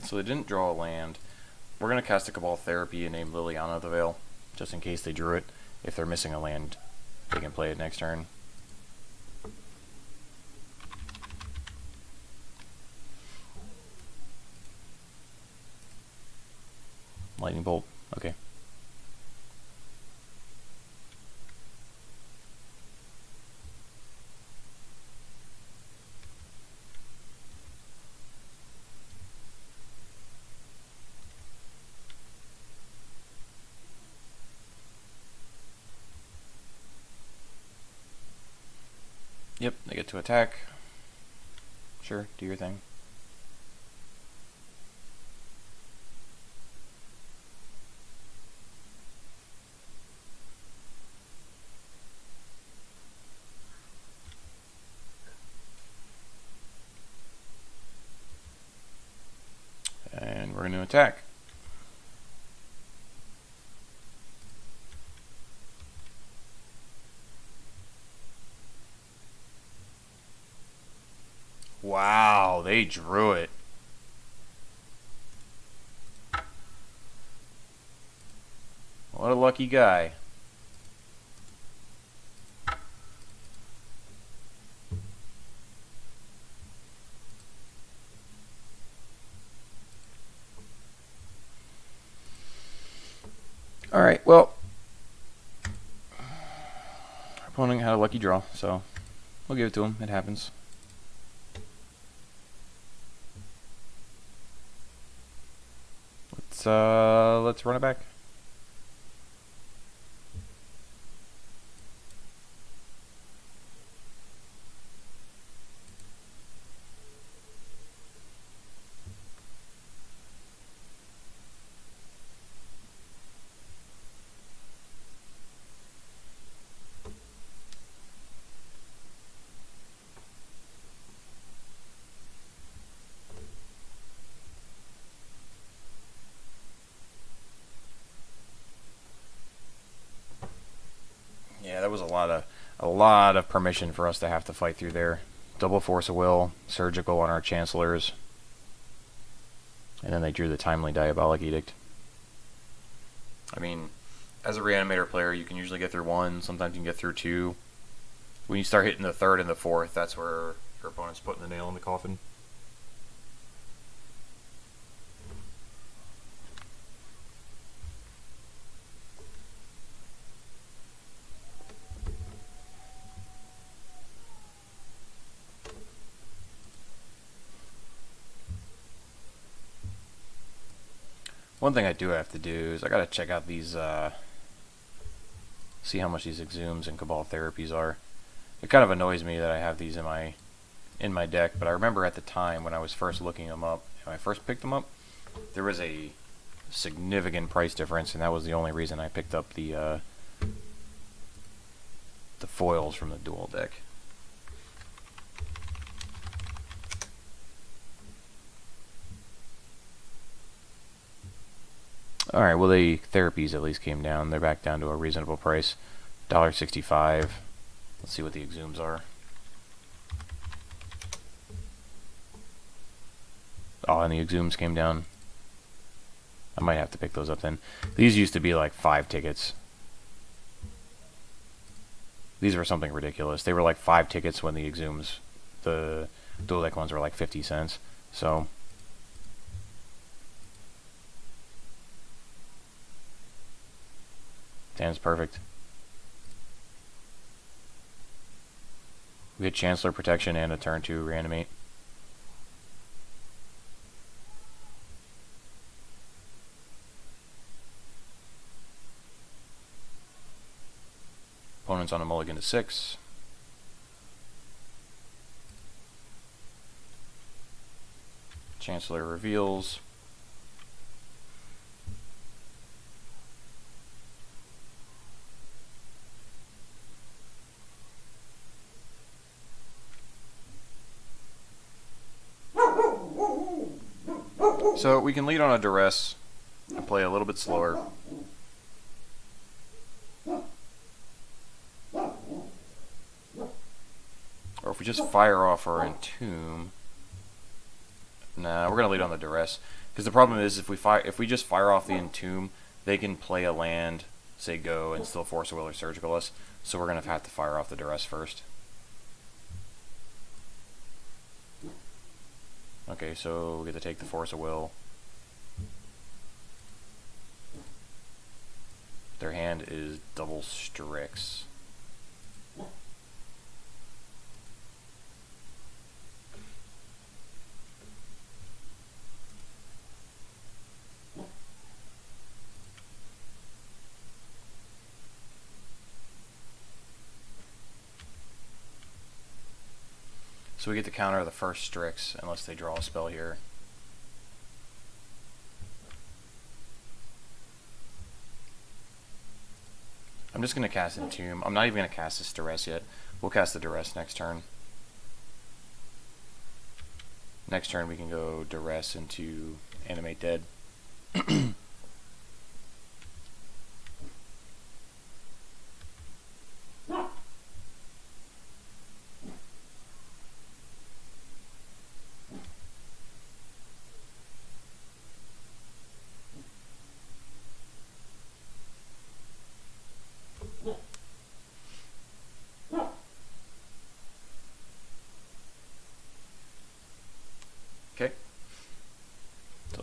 Speaker 1: So they didn't draw a land. We're going to cast a Cabal Therapy and name Liliana of the Veil, just in case they drew it. If they're missing a land, they can play it next turn. Lightning Bolt, okay. Yep, they get to attack. Sure, do your thing. And we're going to attack. Wow, they drew it. What a lucky guy. Alright, well, our opponent had a lucky draw, so we'll give it to him. It happens. Let's run it back. Yeah, that was a lot of permission for us to have to fight through there. Double force of will, surgical on our chancellors, and then they drew the timely diabolic edict. I mean, as a reanimator player, you can usually get through one. Sometimes you can get through two. When you start hitting the third and the fourth, that's where your opponent's putting the nail in the coffin. One thing I do have to do is I gotta check out these, see how much these exhumes and cabal therapies are. It kind of annoys me that I have these in my deck, but I remember at the time when I was first looking them up, when I first picked them up, there was a significant price difference, and that was the only reason I picked up the foils from the dual deck. Alright, well the therapies at least came down. They're back down to a reasonable price. $1.65. Let's see what the exhumes are. Oh, and the exhumes came down. I might have to pick those up then. These used to be like 5 tickets. These were something ridiculous. They were like 5 tickets when the exhumes, the dual deck ones were like 50 cents. So Dan's perfect. We get Chancellor Protection and a turn 2 Reanimate. Opponent's on a mulligan to 6. Chancellor reveals. So we can lead on a duress and play a little bit slower. Or if we just fire off our entomb. Nah, we're gonna lead on the duress. Because the problem is if we just fire off the entomb, they can play a land, say go, and still force a will or surgical us. So we're gonna have to fire off the duress first. Okay, so we get to take the force of will. Their hand is double Strix. So we get to counter the first Strix unless they draw a spell here. I'm just going to cast Entomb. I'm not even going to cast this Duress yet. We'll cast the Duress next turn. Next turn we can go Duress into Animate Dead.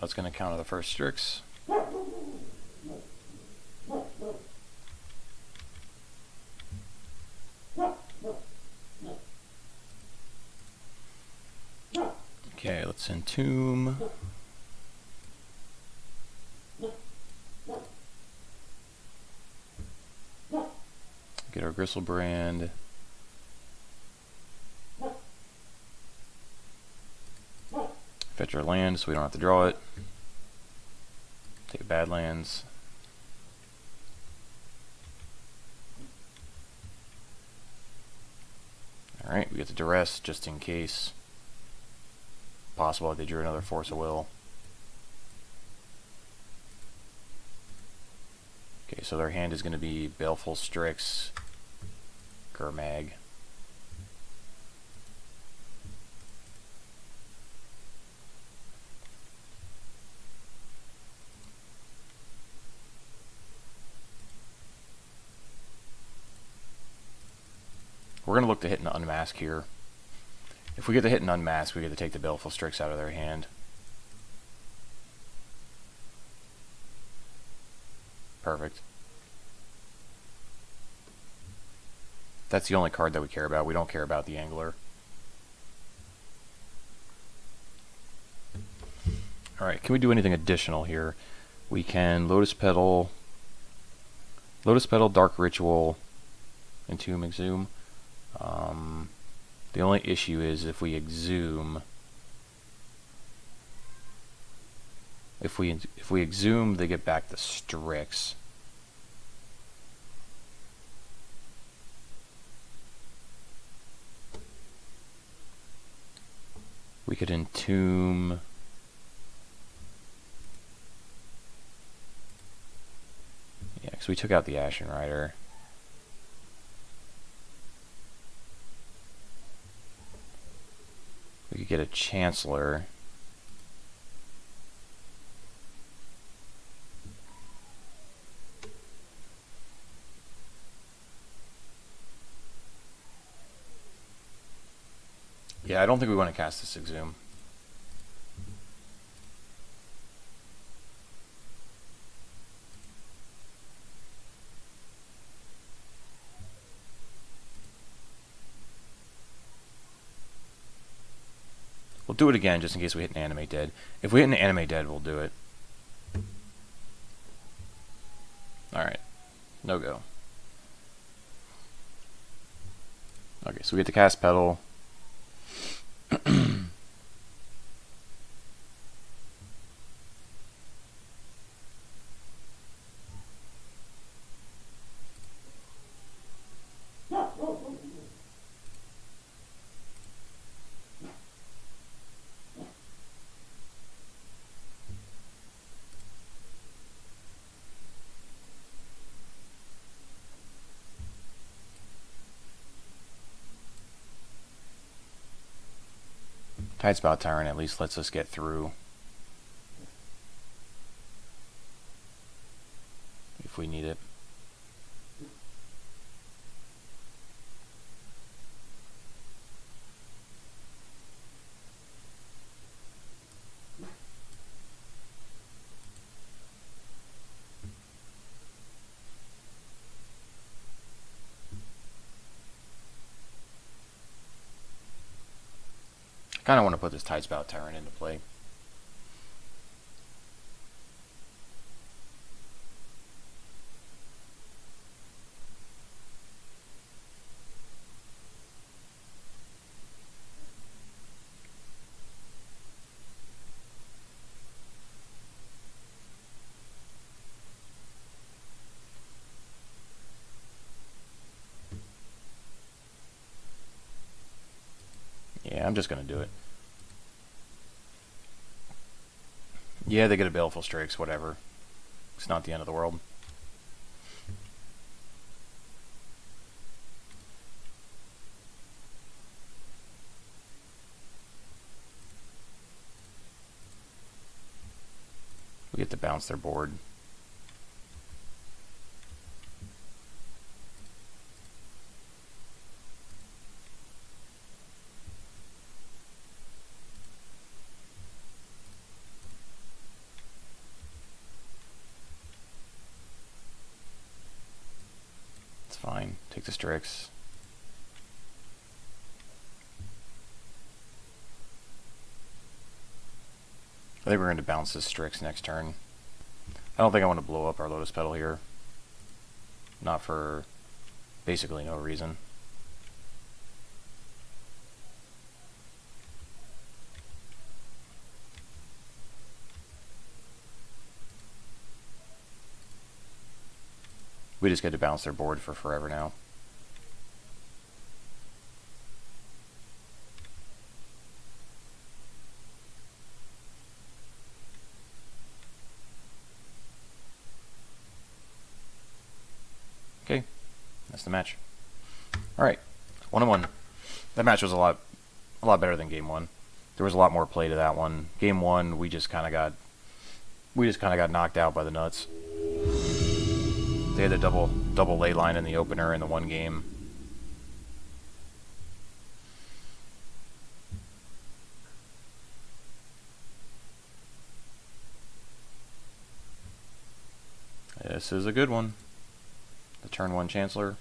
Speaker 1: that's going to counter the first Strix. Okay, let's entomb. Get our Gristlebrand. Fetch our land so we don't have to draw it. Take Badlands. Alright, we get the Duress just in case. Possible that they drew another Force of Will. Okay, so their hand is going to be Baleful Strix, Gurmag. We're going to look to hit an Unmask here. If we get to hit an Unmask, we get to take the Baleful Strix out of their hand. Perfect. That's the only card that we care about. We don't care about the Angler. Alright, can we do anything additional here? We can Lotus Petal, Dark Ritual, Entomb, Exhume. The only issue is if we exhume, if we exhume, they get back the Strix. We could entomb. Yeah, because we took out the Ashen Rider. We could get a Chancellor. Yeah, I don't think we want to cast this Exhume. We'll do it again just in case we hit an Animate Dead. If we hit an Animate Dead, we'll do it. Alright. No go. Okay, so we get the cast Petal. Tidespout Tyrant at least lets us get through if we need it. I kind of want to put this Tidespout Tyrant into play. Yeah, I'm just going to do it. Yeah, they get a Baleful Strix, whatever. It's not the end of the world. We get to bounce their board. fine. Take the Strix. I think we're going to bounce this Strix next turn. I don't think I want to blow up our Lotus Petal here. Not for basically no reason. We just get to bounce their board for forever now. Okay, that's the match. All right, 1-1. That match was a lot better than game one. There was a lot more play to that one. Game one, we just kind of got knocked out by the nuts. They had the double ley line in the opener in the one game. This is a good one. The turn one Chancellor.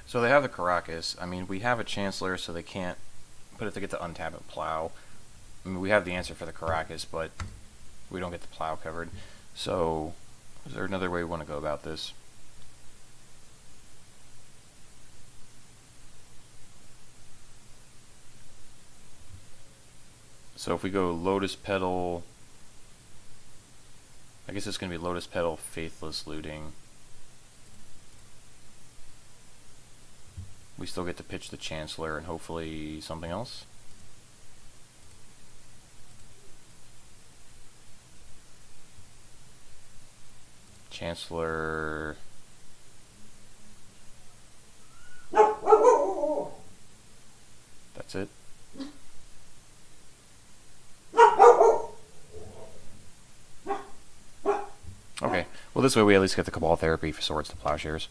Speaker 1: So they have the Caracas. I mean, we have a Chancellor, so they can't. But if they get to untap and plow, I mean, we have the answer for the Caracas, but we don't get the plow covered. So, is there another way we want to go about this? So if we go Lotus Petal, I guess it's going to be Lotus Petal, Faithless Looting. We still get to pitch the Chancellor and hopefully something else. Chancellor. That's it. Okay. Well, this way we at least get the Cabal Therapy for Swords to Plowshares.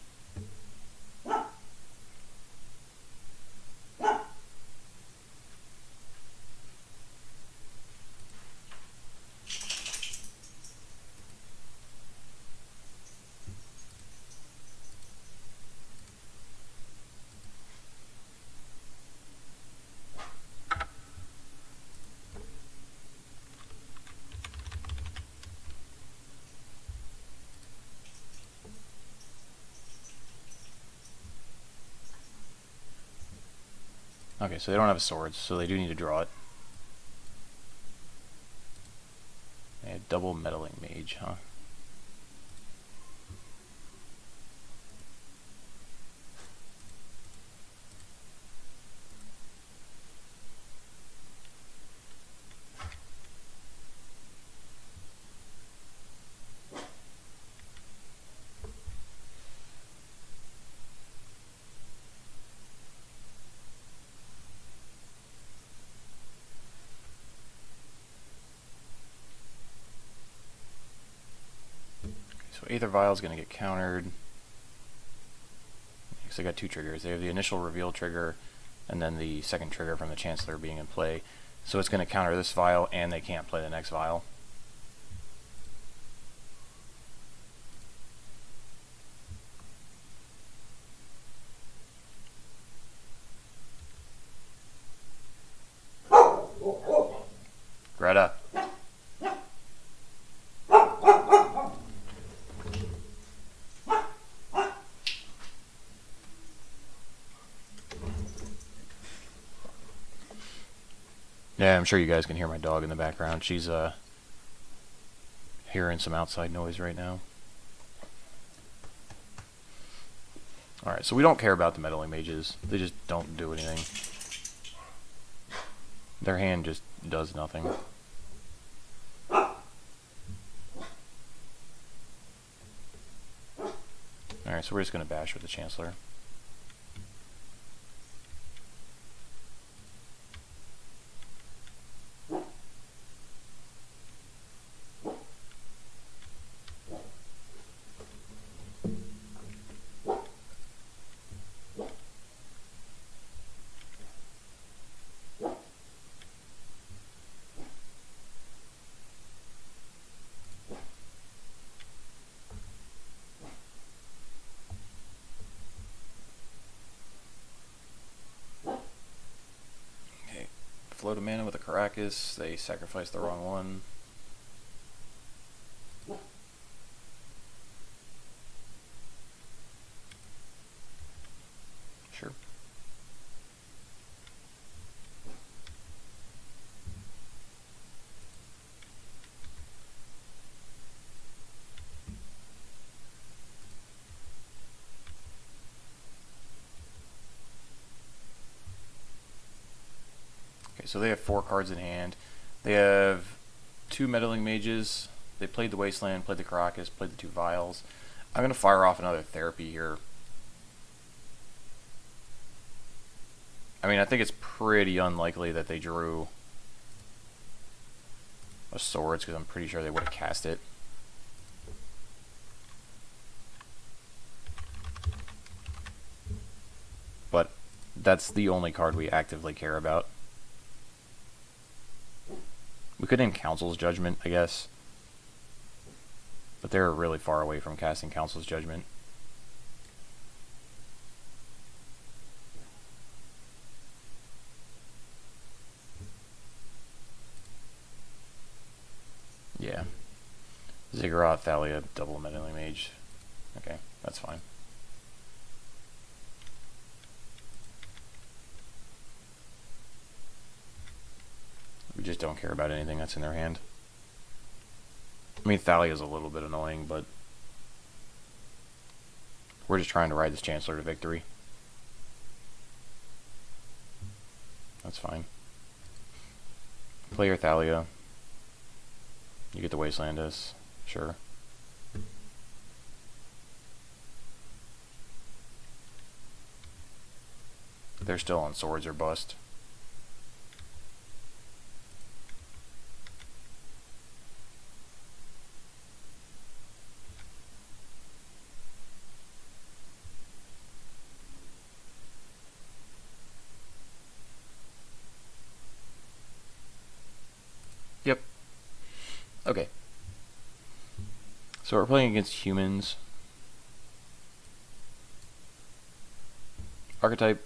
Speaker 1: Okay, so they don't have swords, so they do need to draw it. They had double meddling mage, huh? So Aether Vial is going to get countered. Because they got two triggers. They have the initial reveal trigger, and then the second trigger from the Chancellor being in play. So it's going to counter this vial, and they can't play the next vial. Greta. Yeah, I'm sure you guys can hear my dog in the background. She's hearing some outside noise right now. Alright, so we don't care about the meddling mages. They just don't do anything. Their hand just does nothing. Alright, so we're just going to bash with the Chancellor. Float a mana with a Caracas, they sacrifice the wrong one. Sure. Okay, so they have 4 cards in hand. They have 2 Meddling Mages. They played the Wasteland, played the Caracas, played the 2 Vials. I'm going to fire off another Therapy here. I mean, I think it's pretty unlikely that they drew a Swords, because I'm pretty sure they would have cast it. But that's the only card we actively care about. We could end Council's Judgment, I guess. But they're really far away from casting Council's Judgment. Yeah. Ziggurat, Thalia, double Meddling Mage. Okay, that's fine. We just don't care about anything that's in their hand. I mean, Thalia is a little bit annoying, but we're just trying to ride this Chancellor to victory. That's fine. Play your Thalia. You get the Wasteland us. Sure. They're still on Swords or Bust. Yep. Okay. So we're playing against humans. Archetype,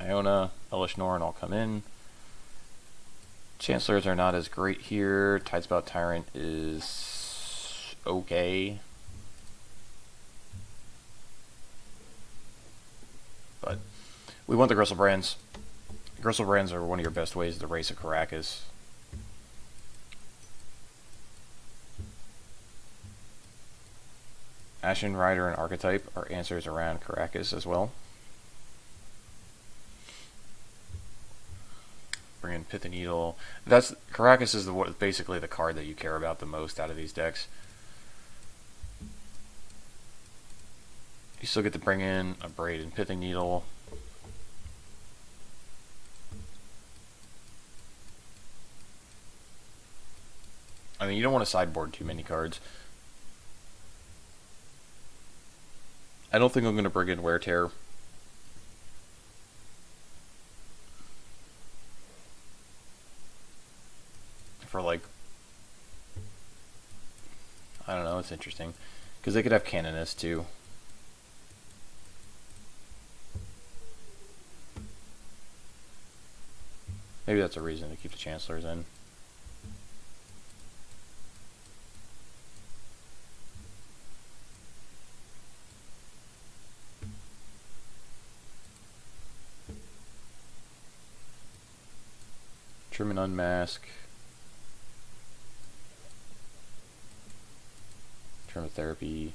Speaker 1: Iona, Elish Norn all come in. Chancellors are not as great here. Tidespout Tyrant is okay. But we want the Gristlebrand's. Gristlebrand's are one of your best ways to race a Caracas. Ashen Rider and Archetype are answers around Caracas as well. Bring in Pith and Needle. That's Caracas is basically the card that you care about the most out of these decks. You still get to bring in a Braid and Pithing Needle. I mean, you don't want to sideboard too many cards. I don't think I'm going to bring in Wear Tear. For like, I don't know, it's interesting. Because they could have Canonist too. Maybe that's a reason to keep the Chancellors in. Trim and Unmask. Therapy.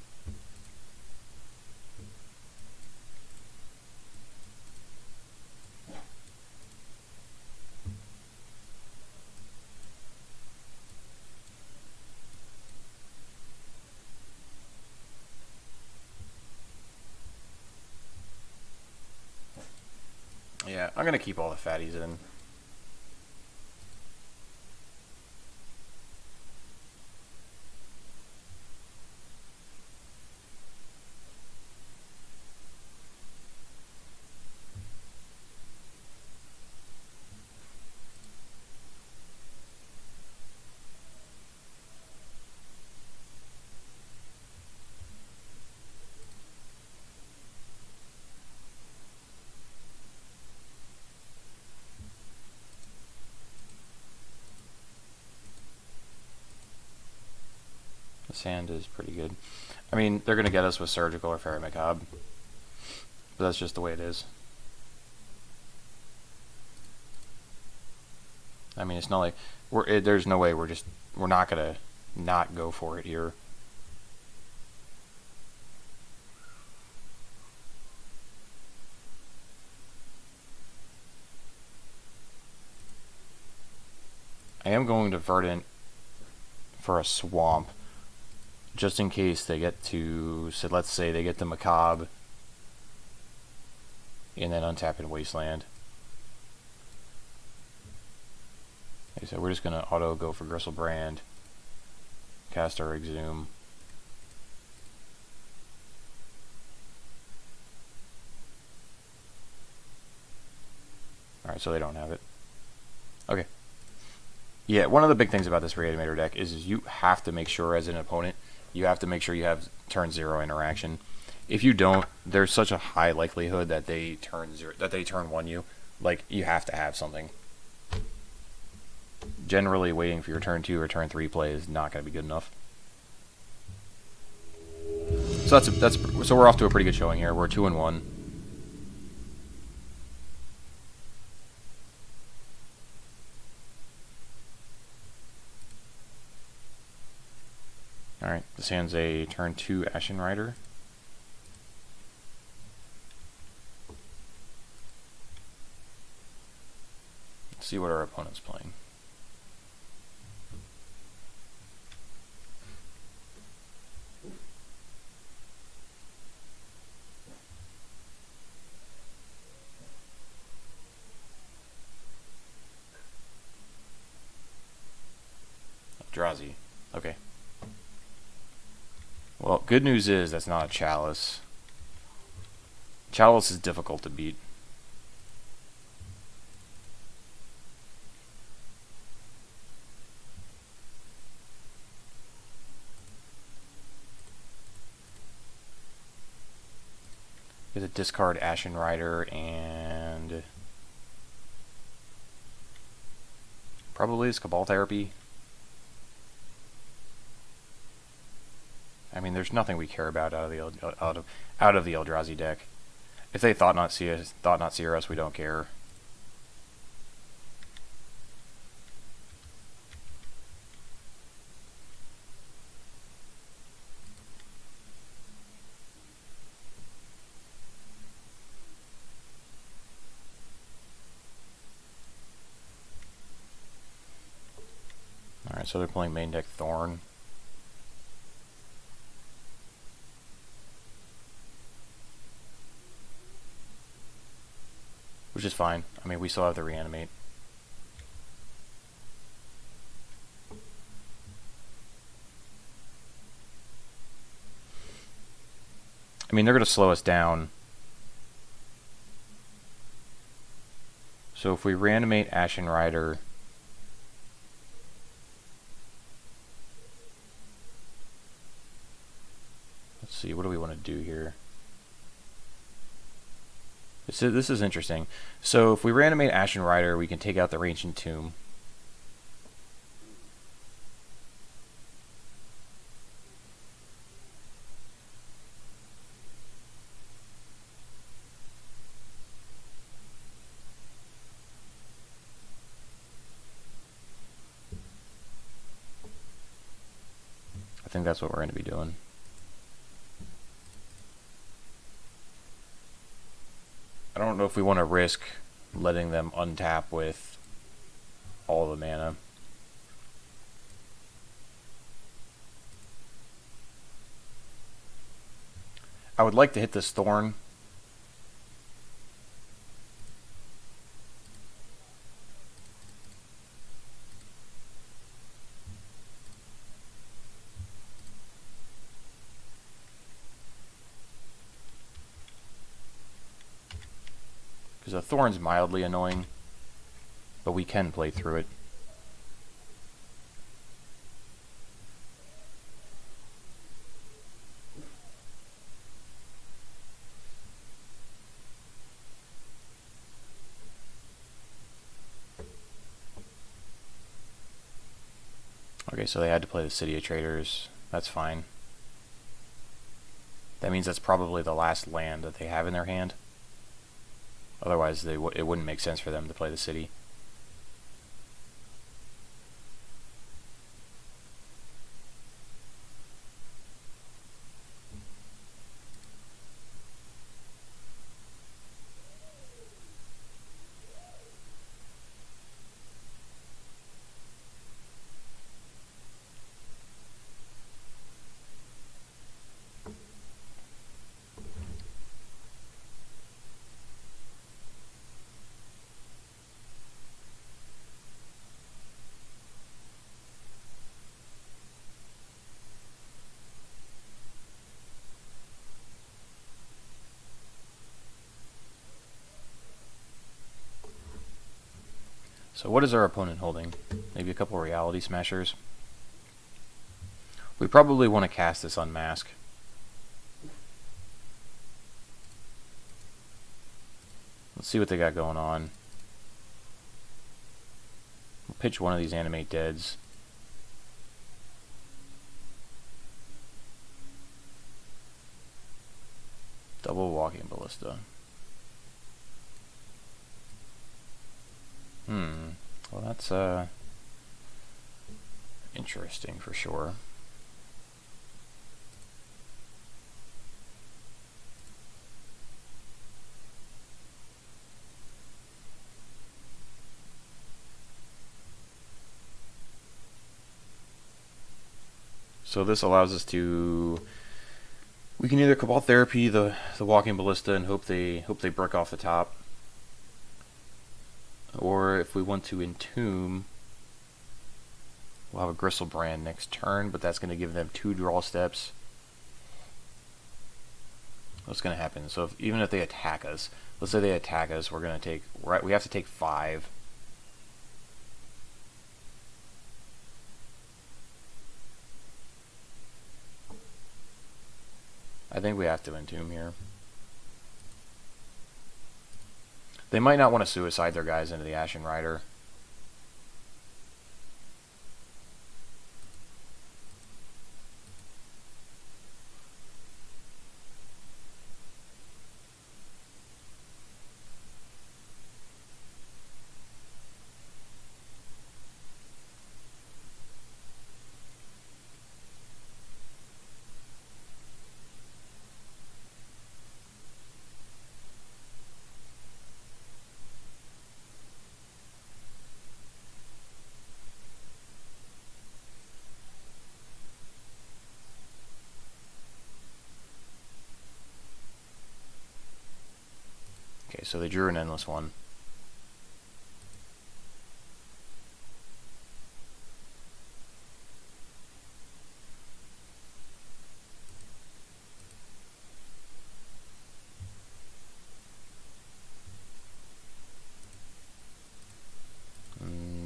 Speaker 1: I'm gonna keep all the fatties in. The sand is pretty good. I mean, they're going to get us with surgical or Fairy Macabre. But that's just the way it is. I mean, it's not like there's no way we're not going to not go for it here. I am going to Verdant for a swamp, just in case they get to, so let's say they get the Macabre, and then untap in Wasteland. Okay, so we're just going to auto go for Gristlebrand, cast our Exhume. Alright, so they don't have it. Okay. Yeah, one of the big things about this Reanimator deck is you have to make sure, as an opponent, you have to make sure you have turn 0 interaction. If you don't, there's such a high likelihood that they turn 1 you. Like, you have to have something. Generally, waiting for your turn 2 or turn 3 play is not going to be good enough. So so we're off to a pretty good showing here. We're 2-1. Alright, this hand's a turn 2 Ashen Rider. Let's see what our opponent's playing. Eldrazi. Okay. Well, good news is that's not a Chalice. Chalice is difficult to beat. There's a discard Ashen Rider and probably it's Cabal Therapy. I mean, there's nothing we care about out of the Eldrazi deck. If they thought not seer us, we don't care. All right, so they're playing main deck Thorn. Which is fine. I mean, we still have to reanimate. I mean, they're going to slow us down. So if we reanimate Ashen Rider, let's see, what do we want to do here? This is interesting. So if we reanimate Ashen Rider, we can take out the Ancient Tomb. I think that's what we're going to be doing. I don't know if we want to risk letting them untap with all the mana. I would like to hit this Thorn. because the thorn's mildly annoying, but we can play through it. Okay, so they had to play the City of Traders. That's fine. That means that's probably the last land that they have in their hand. Otherwise, it wouldn't make sense for them to play the city. So what is our opponent holding? Maybe a couple Reality Smashers. We probably want to cast this Unmask. Let's see what they got going on. We'll pitch one of these Animate Deads. Double Walking Ballista. Well, that's interesting for sure. So this allows us to, we can either Cabal Therapy the Walking Ballista and hope they break off the top, or if we want to Entomb, we'll have a Gristlebrand next turn, but that's going to give them 2 draw steps. What's going to happen? So even if they attack us, let's say they attack us, we're going to take, we have to take 5. I think we have to Entomb here. They might not want to suicide their guys into the Ashen Rider. Okay, so they drew an Endless One.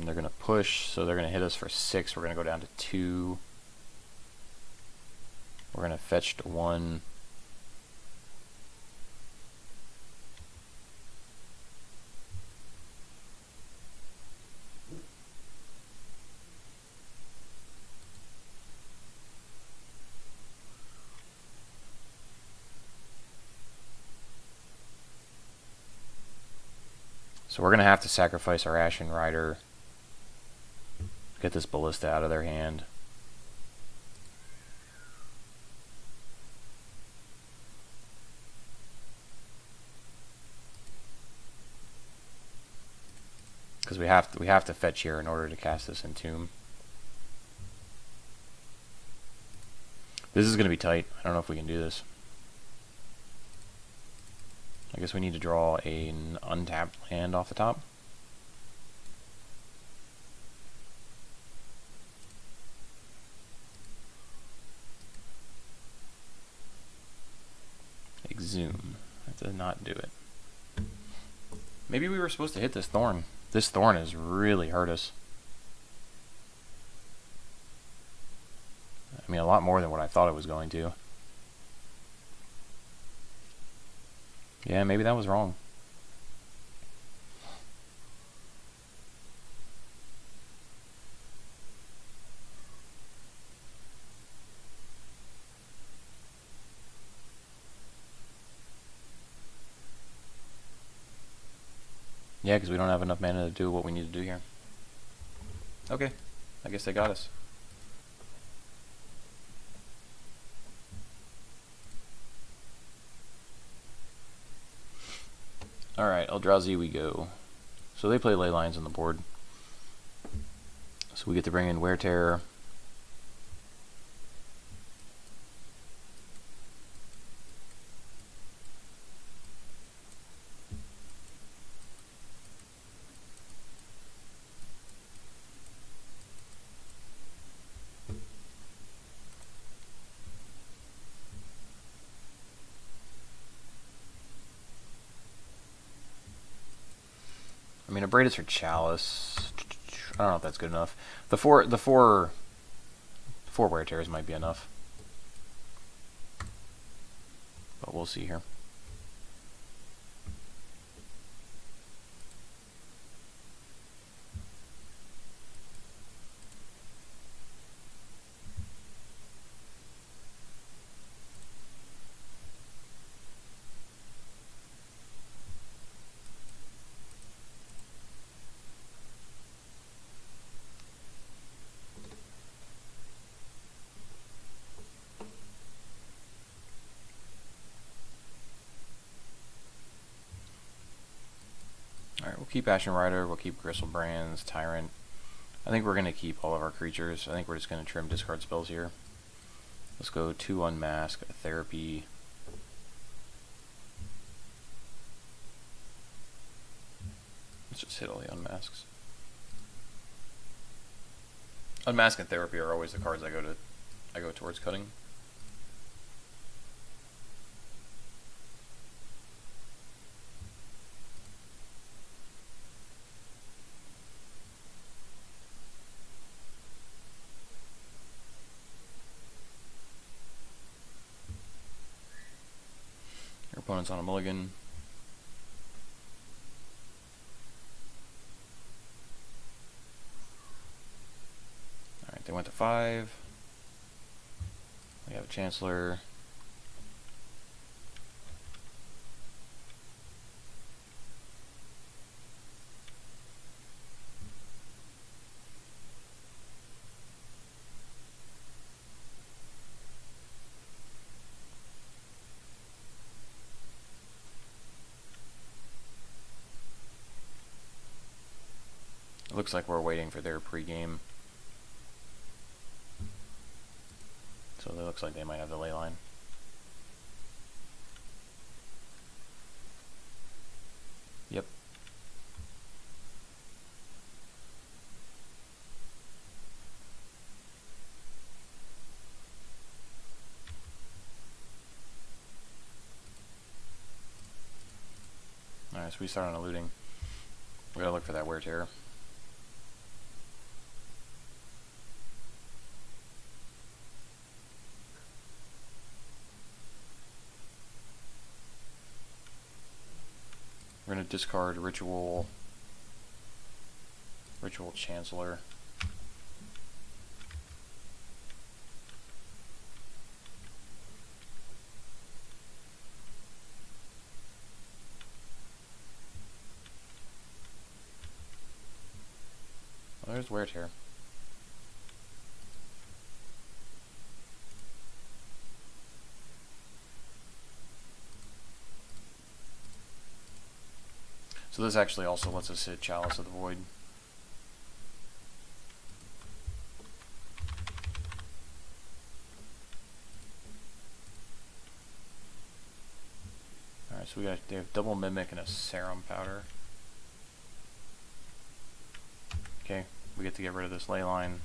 Speaker 1: They're going to push, so they're going to hit us for 6. We're going to go down to 2. We're going to fetch to 1. So we're going to have to sacrifice our Ashen Rider, get this Ballista out of their hand. Because we have to fetch here in order to cast this Entomb. This is going to be tight. I don't know if we can do this. I guess we need to draw an untapped land off the top. Exhume. That does not do it. Maybe we were supposed to hit this thorn. This thorn has really hurt us. I mean, a lot more than what I thought it was going to. Yeah, maybe that was wrong. Yeah, because we don't have enough mana to do what we need to do here. Okay, I guess they got us. Alright, Eldrazi we go. So they play Ley Lines on the board. So we get to bring in Wear Terror. I mean, Abradus or Chalice. I don't know if that's good enough. The four Wear Terrors might be enough, but we'll see here. Alright, we'll keep Ashen Rider, we'll keep Gristlebrands, Tyrant. I think we're going to keep all of our creatures. I think we're just going to trim discard spells here. Let's go 2 Unmask, a Therapy. Let's just hit all the Unmasks. Unmask and Therapy are always the cards I go towards cutting. Your opponent's on a mulligan. Alright, they went to 5. We have a Chancellor. It looks like we're waiting for their pregame. So it looks like they might have the ley line. Yep. Alright, so we start on a looting. We gotta look for that Wear Terror. We're going to discard Ritual Chancellor. Oh, there's Wear Terror. So this actually also lets us hit Chalice of the Void. Alright, so they have double Mimic and a Serum Powder. Okay, we get to get rid of this ley line.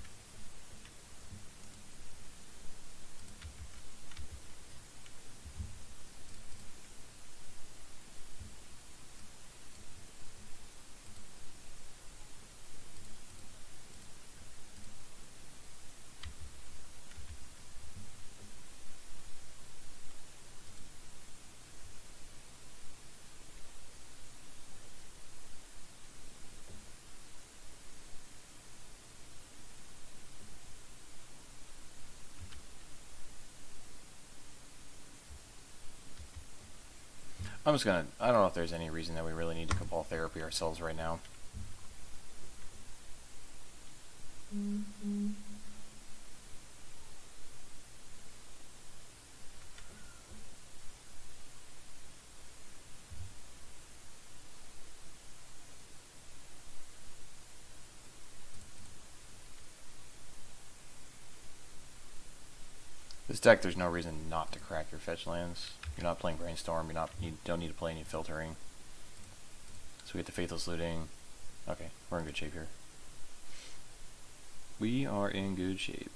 Speaker 1: I'm just gonna, I don't know if there's any reason that we really need to Cabal Therapy ourselves right now. This deck, there's no reason not to crack your fetch lands. You're not playing Brainstorm. You don't need to play any filtering. So we get the Faithless Looting. Okay, we're in good shape here. We are in good shape.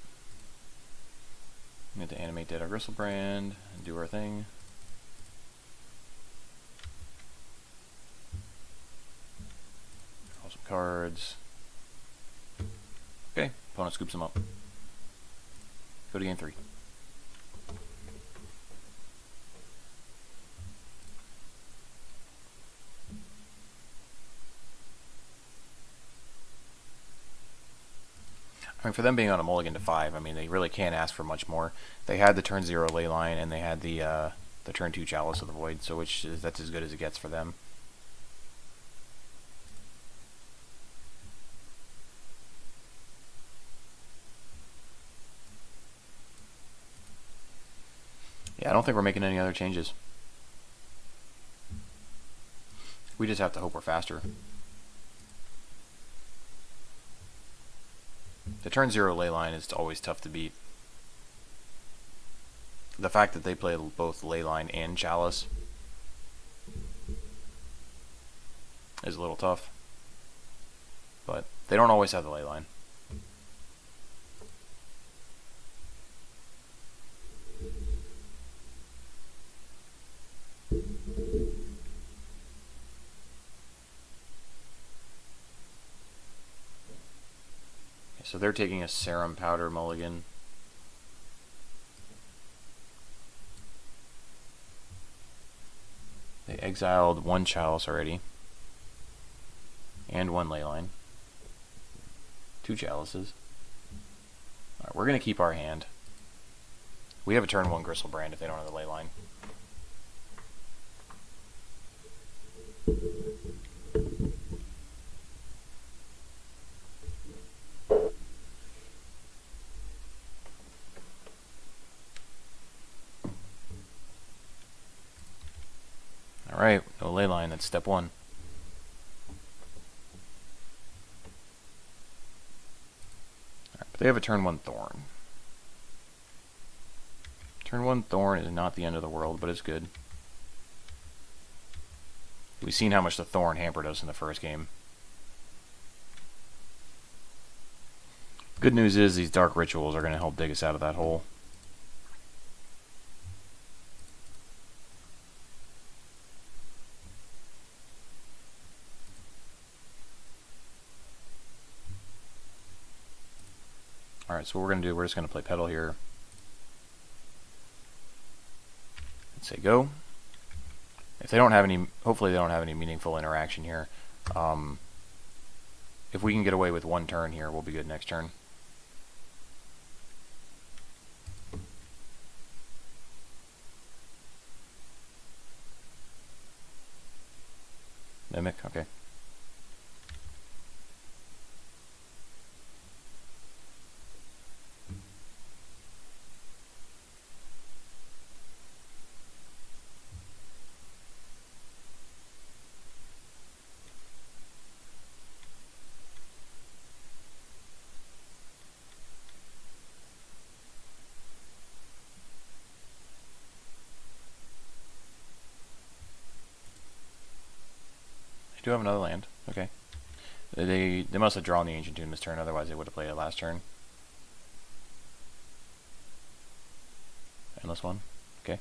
Speaker 1: We have to animate Dead Our Gristlebrand and do our thing. Draw some cards. Okay, opponent scoops them up. Go to game 3. I mean, for them being on a mulligan to 5, I mean, they really can't ask for much more. They had the turn 0 Leyline, and they had the turn 2 Chalice of the Void, so that's as good as it gets for them. Yeah, I don't think we're making any other changes. We just have to hope we're faster. The turn 0 Leyline is always tough to beat. The fact that they play both Leyline and Chalice is a little tough. But they don't always have the Leyline. So they're taking a Serum Powder mulligan. They exiled 1 Chalice already. And 1 Leyline. 2 Chalices. Alright, we're going to keep our hand. We have a turn 1 Gristlebrand if they don't have the Leyline. Alright, no Leyline, that's step 1. Alright, but they have a turn 1 Thorn. Turn 1 Thorn is not the end of the world, but it's good. We've seen how much the Thorn hampered us in the first game. Good news is these Dark Rituals are going to help dig us out of that hole. Alright, so what we're going to do, we're just going to play Petal here. And say go. If they don't have any, hopefully they don't have any meaningful interaction here. If we can get away with 1 turn here, we'll be good next turn. Mimic, okay. Do have another land. Okay. They must have drawn the Ancient Tomb this turn, otherwise they would have played it last turn. Endless one. Okay.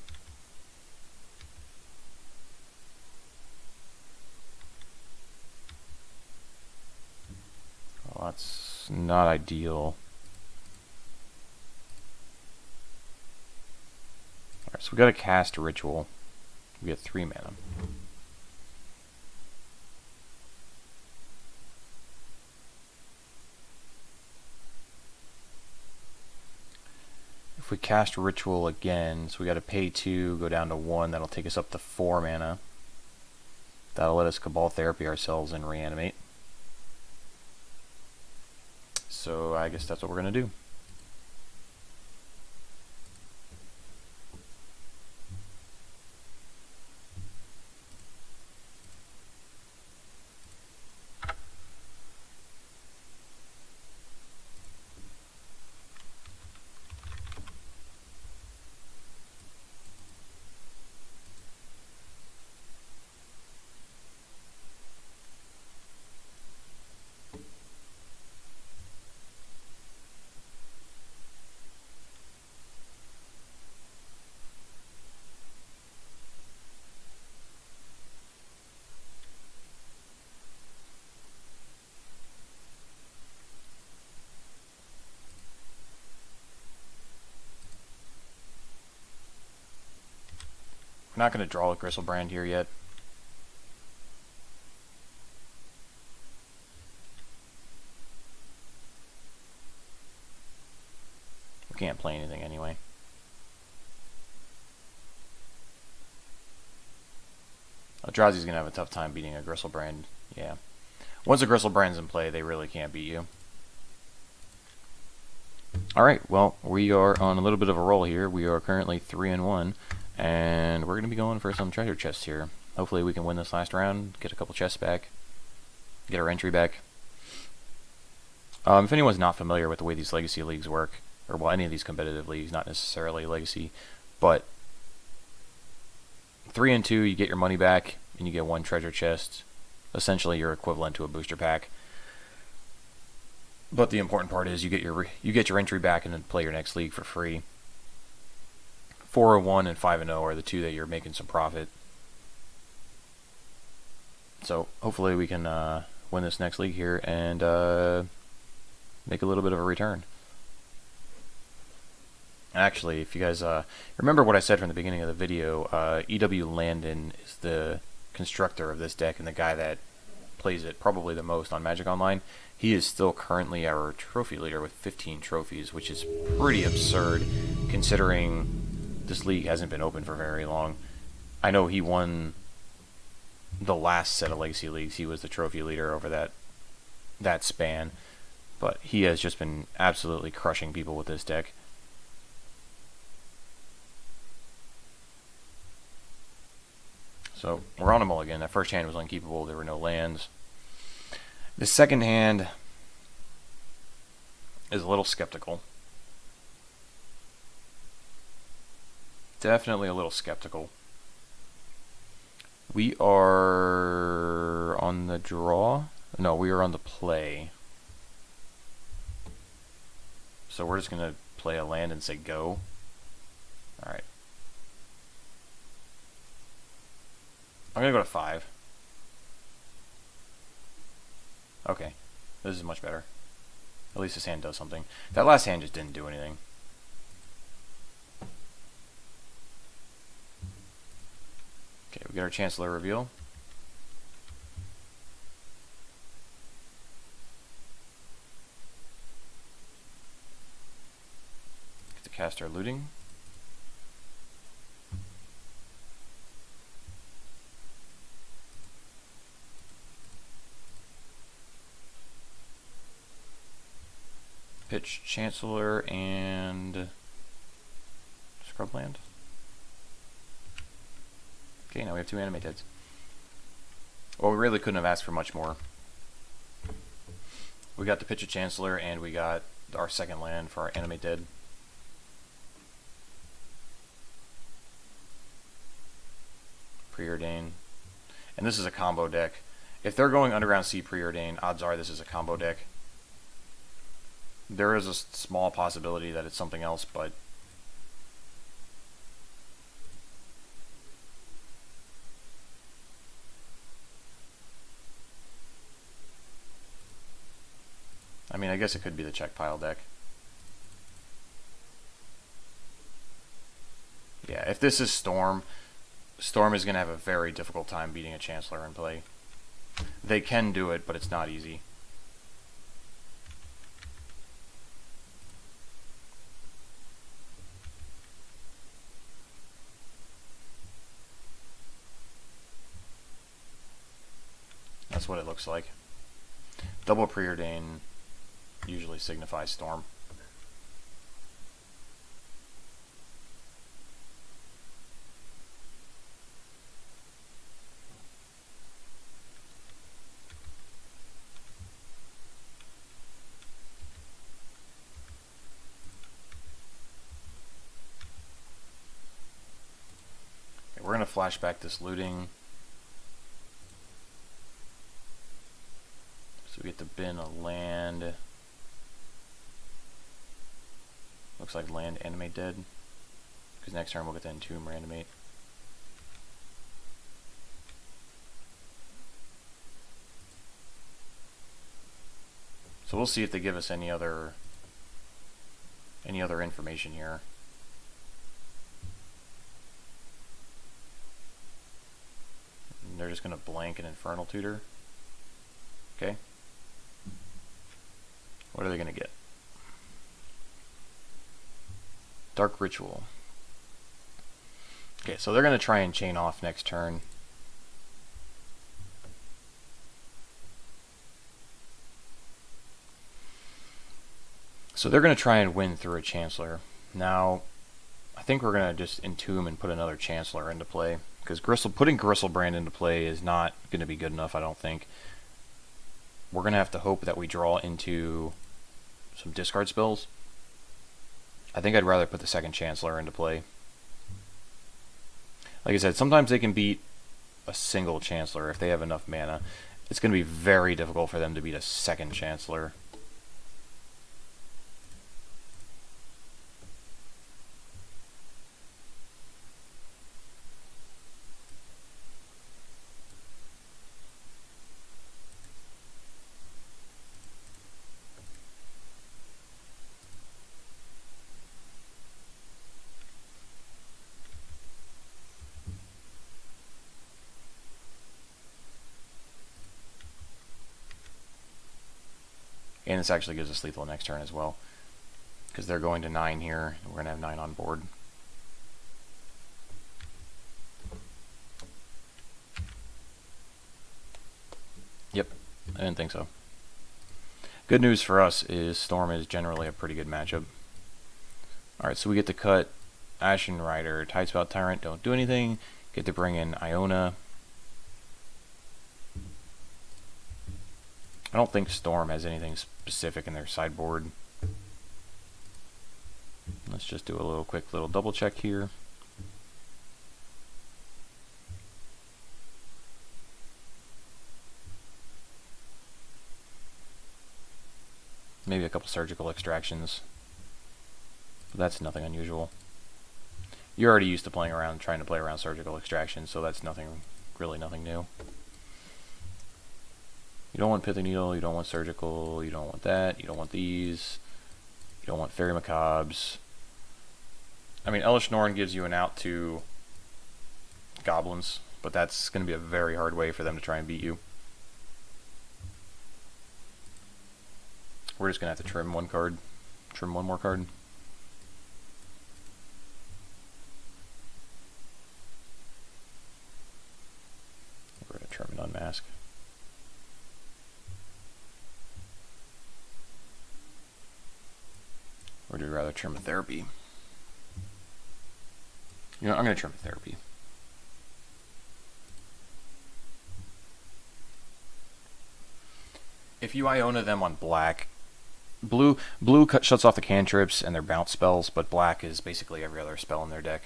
Speaker 1: Well, that's not ideal. Alright, so we gotta cast a Ritual. We get 3 mana. If we cast Ritual again, so we got to pay 2, go down to 1, that'll take us up to 4 mana. That'll let us Cabal Therapy ourselves and reanimate. So I guess that's what we're going to do. We're not going to draw a Gristlebrand here yet. We can't play anything anyway. Eldrazi's going to have a tough time beating a Gristlebrand. Yeah. Once a Gristlebrand's in play, they really can't beat you. Alright, well, we are on a little bit of a roll here. We are currently 3-1, and we're going to be going for some treasure chests here. Hopefully we can win this last round, get a couple chests back, get our entry back. If anyone's not familiar with the way these Legacy leagues work, or well, any of these competitive leagues, not necessarily Legacy, but 3 and 2, you get your money back, and you get 1 treasure chest. Essentially, you're equivalent to a booster pack. But the important part is you get your entry back and then play your next league for free. 4-1 and 5-0 are the 2 that you're making some profit. So hopefully we can win this next league here and make a little bit of a return. Actually, if you guys remember what I said from the beginning of the video, E.W. Landon is the constructor of this deck and the guy that plays it probably the most on Magic Online. He is still currently our trophy leader with 15 trophies, which is pretty absurd considering this league hasn't been open for very long. I know he won the last set of Legacy leagues. He was the trophy leader over that span, but he has just been absolutely crushing people with this deck. So we're on a mulligan. That first hand was unkeepable. There were no lands. The second hand is a little skeptical. Definitely a little skeptical. We are on the draw. No, we are on the play. So we're just going to play a land and say go. Alright. I'm going to go to 5. Okay. This is much better. At least this hand does something. That last hand just didn't do anything. Okay, we get our Chancellor reveal. Get to cast our looting. Pitch Chancellor and Scrubland. Okay, now we have 2 Animateds. Well, we really couldn't have asked for much more. We got the Pitch of Chancellor and we got our second land for our Animated. Preordain. And this is a combo deck. If they're going Underground Sea Preordain, odds are this is a combo deck. There is a small possibility that it's something else, but I mean, I guess it could be the check pile deck. Yeah, if this is Storm, Storm is going to have a very difficult time beating a Chancellor in play. They can do it, but it's not easy. That's what it looks like. Double preordain usually signifies storm. We're going to flash back this looting. So we get to bin a land. Looks like land animate dead. Because next turn we'll get to entomb reanimate. So we'll see if they give us any other information here. They're just going to blank an Infernal Tutor. Okay. What are they going to get? Dark Ritual. Okay, so they're going to try and chain off next turn. So they're going to try and win through a Chancellor. Now, I think we're going to just entomb and put another Chancellor into play. Because putting Gristlebrand into play is not going to be good enough, I don't think. We're going to have to hope that we draw into some discard spells. I think I'd rather put the second Chancellor into play. Like I said, sometimes they can beat a single Chancellor if they have enough mana. It's going to be very difficult for them to beat a second Chancellor. And this actually gives us lethal next turn as well. Because they're going to 9 here, and we're going to have 9 on board. Yep, I didn't think so. Good news for us is Storm is generally a pretty good matchup. Alright, so we get to cut Ashen Rider, Tidespout Tyrant, don't do anything. Get to bring in Iona. I don't think Storm has anything specific in their sideboard. Let's just do a quick little double check here. Maybe a couple surgical extractions. But that's nothing unusual. You're already used to trying to play around surgical extractions, so that's really nothing new. You don't want Pithing Needle, you don't want Surgical, you don't want that, you don't want these, you don't want Fairy Macabres. I mean, Elish Norn gives you an out to Goblins, but that's going to be a very hard way for them to try and beat you. We're just going to have to trim one more card. We're going to trim and unmask. Or do you rather trim a Therapy? You know, I'm going to trim a Therapy. If you Iona them on black, blue shuts off the cantrips and their bounce spells, but black is basically every other spell in their deck.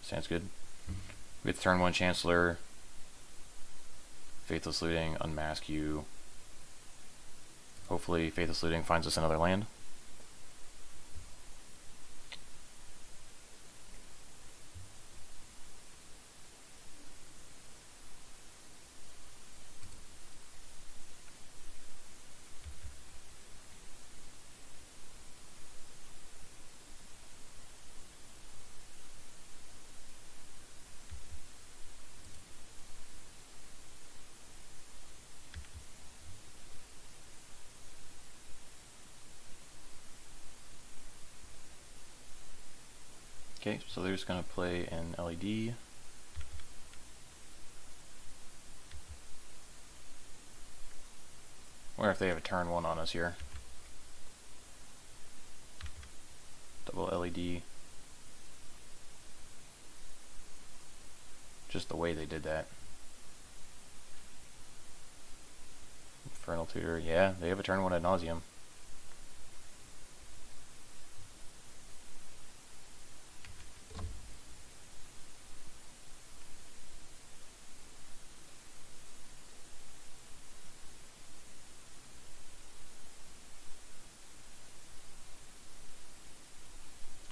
Speaker 1: Sounds good. We get to turn 1 Chancellor. Faithless Looting, unmask you. Hopefully Faithless Looting finds us another land. Okay, so they're just going to play an LED. Wonder if they have a turn 1 on us here. Double LED. Just the way they did that. Infernal Tutor, yeah, they have a turn 1 ad nauseam.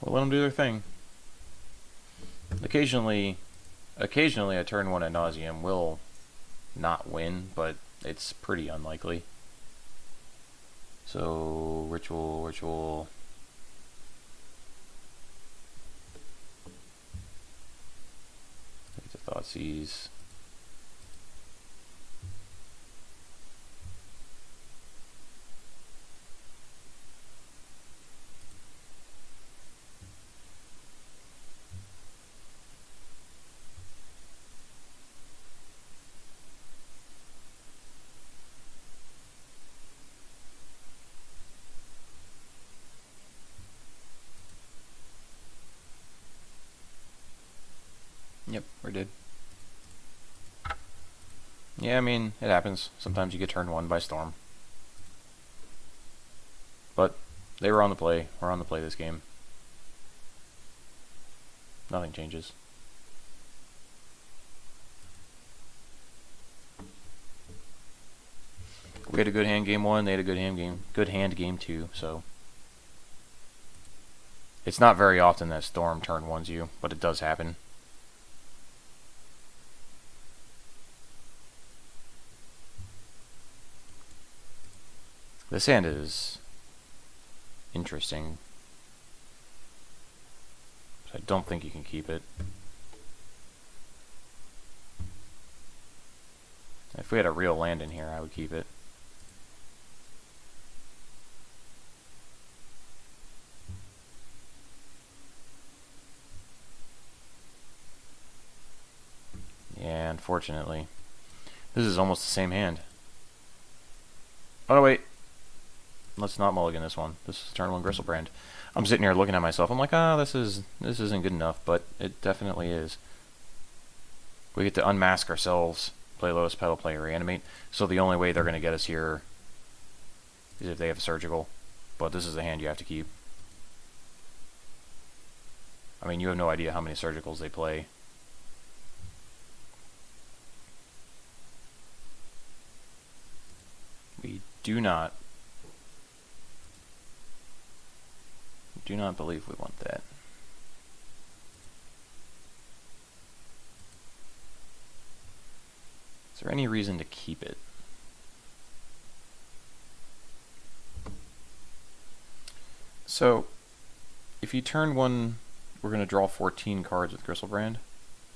Speaker 1: We'll let them do their thing. Occasionally a turn 1 ad nauseam will not win, but it's pretty unlikely. So, ritual. It's a Thoughtseize. Yep, we're dead. Yeah, I mean, it happens. Sometimes you get turn 1 by storm. But they were on the play. We're on the play this game. Nothing changes. We had a good hand game 1, they had a good hand game 2, so it's not very often that storm turn 1s you, but it does happen. This hand is interesting. I don't think you can keep it. If we had a real land in here, I would keep it. Yeah, unfortunately. This is almost the same hand. Oh, no, wait. Let's not mulligan this one. This is turn 1 Gristlebrand. I'm sitting here looking at myself. I'm like, this isn't good enough, but it definitely is. We get to unmask ourselves, play Lotus Petal, play Reanimate. So the only way they're going to get us here is if they have a Surgical. But this is the hand you have to keep. I mean, you have no idea how many Surgicals they play. We do not believe we want that. Is there any reason to keep it? So, if you turn 1, we're going to draw 14 cards with Gristlebrand.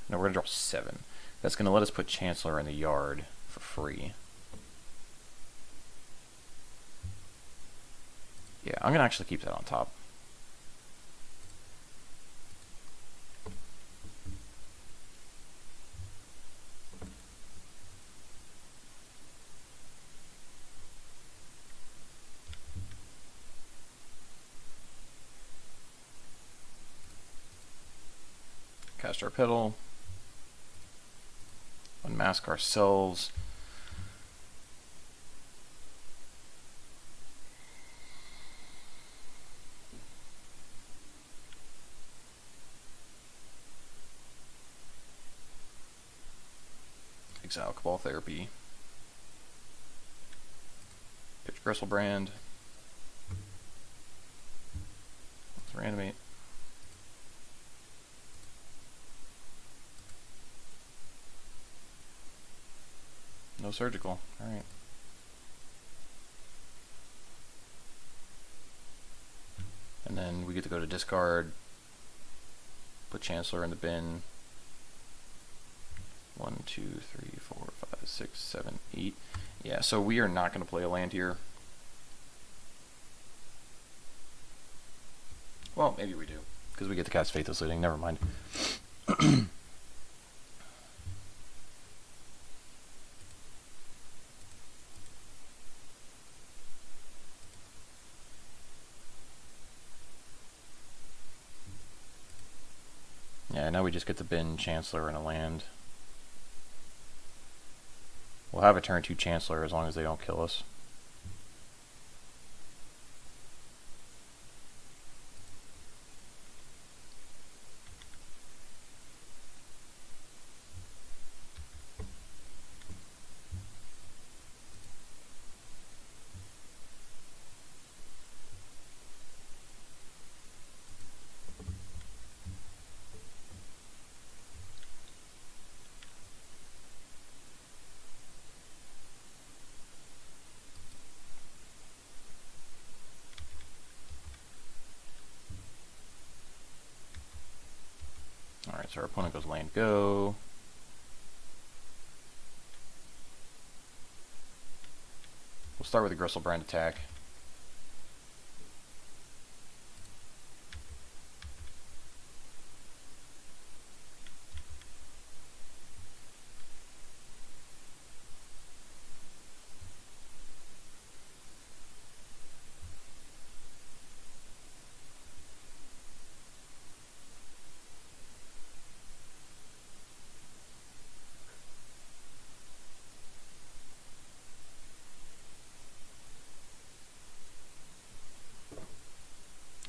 Speaker 1: No, we're going to draw 7. That's going to let us put Chancellor in the yard for free. Yeah, I'm going to actually keep that on top. Cast our Petal. Unmask ourselves. Exile Cabal Therapy. Pitch Gristlebrand. Let's reanimate. No Surgical. Alright. And then we get to go to discard. Put Chancellor in the bin. 1, 2, 3, 4, 5, 6, 7, 8. Yeah, so we are not going to play a land here. Well, maybe we do. because we get to cast Faithless Looting. Never mind. Yeah, now we just get to bin Chancellor and a land. We'll have a turn 2 Chancellor as long as they don't kill us. Alright, so our opponent goes land go. We'll start with a Gristlebrand attack.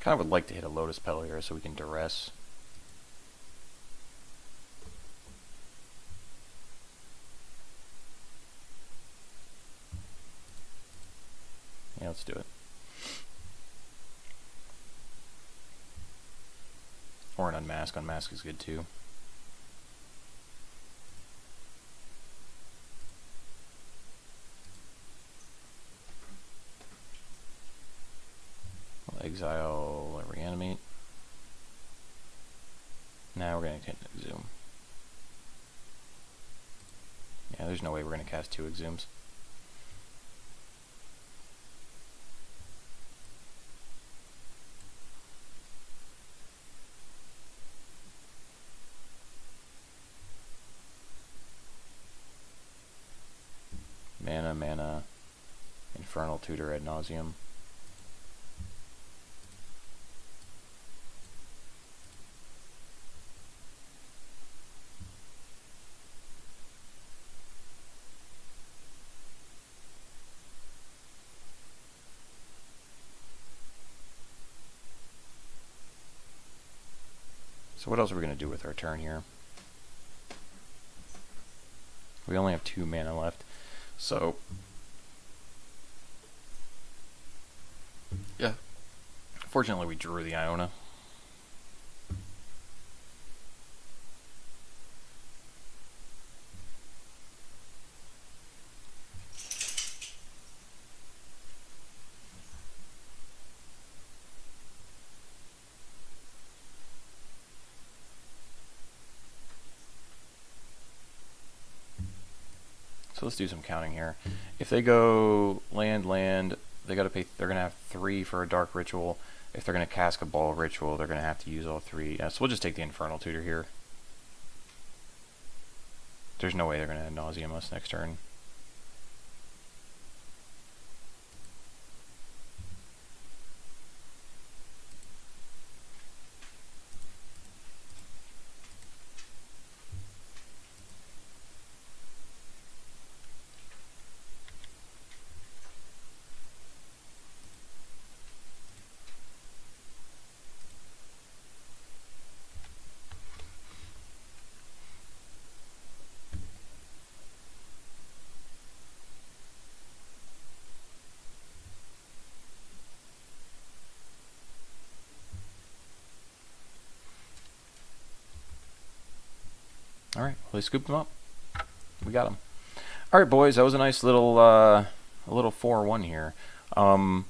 Speaker 1: Kind of would like to hit a Lotus Petal here so we can duress. Yeah, let's do it. Or an Unmask. Unmask is good too. Exile, reanimate. Now we're going to exhume. Yeah, there's no way we're going to cast 2 exhumes. Mana, Infernal Tutor ad nauseum. So what else are we going to do with our turn here? We only have 2 mana left. So, yeah. Fortunately, we drew the Iona. So let's do some counting here. If they go land, they got to pay. They're gonna have 3 for a Dark Ritual. If they're gonna cast a Ball Ritual, they're gonna have to use all 3. Yeah, so we'll just take the Infernal Tutor here. There's no way they're gonna nauseam us next turn. Alright, well, they scooped them up. We got them. Alright, boys, that was a nice little, a little 4-1 here. I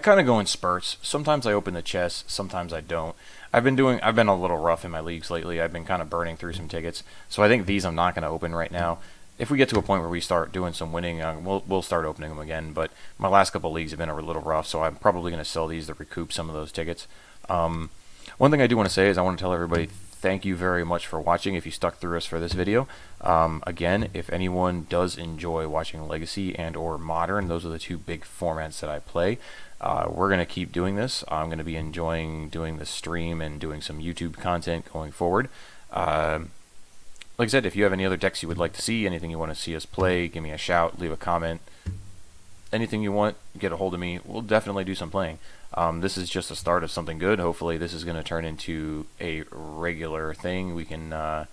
Speaker 1: kind of go in spurts. Sometimes I open the chest, sometimes I don't. I've been a little rough in my leagues lately. I've been kind of burning through some tickets. So I think these I'm not going to open right now. If we get to a point where we start doing some winning, we'll start opening them again. But my last couple leagues have been a little rough, so I'm probably going to sell these to recoup some of those tickets. One thing I do want to say is I want to tell everybody thank you very much for watching if you stuck through us for this video. Again, if anyone does enjoy watching Legacy and or Modern, those are the two big formats that I play. We're going to keep doing this. I'm going to be enjoying doing the stream and doing some YouTube content going forward. Like I said, if you have any other decks you would like to see, anything you want to see us play, give me a shout, leave a comment. Anything you want, get a hold of me. We'll definitely do some playing. This is just the start of something good. Hopefully this is going to turn into a regular thing. We can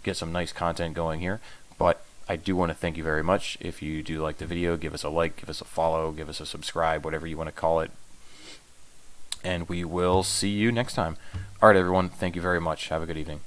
Speaker 1: get some nice content going here. But I do want to thank you very much. If you do like the video, give us a like, give us a follow, give us a subscribe, whatever you want to call it. And we will see you next time. Alright everyone, thank you very much. Have a good evening.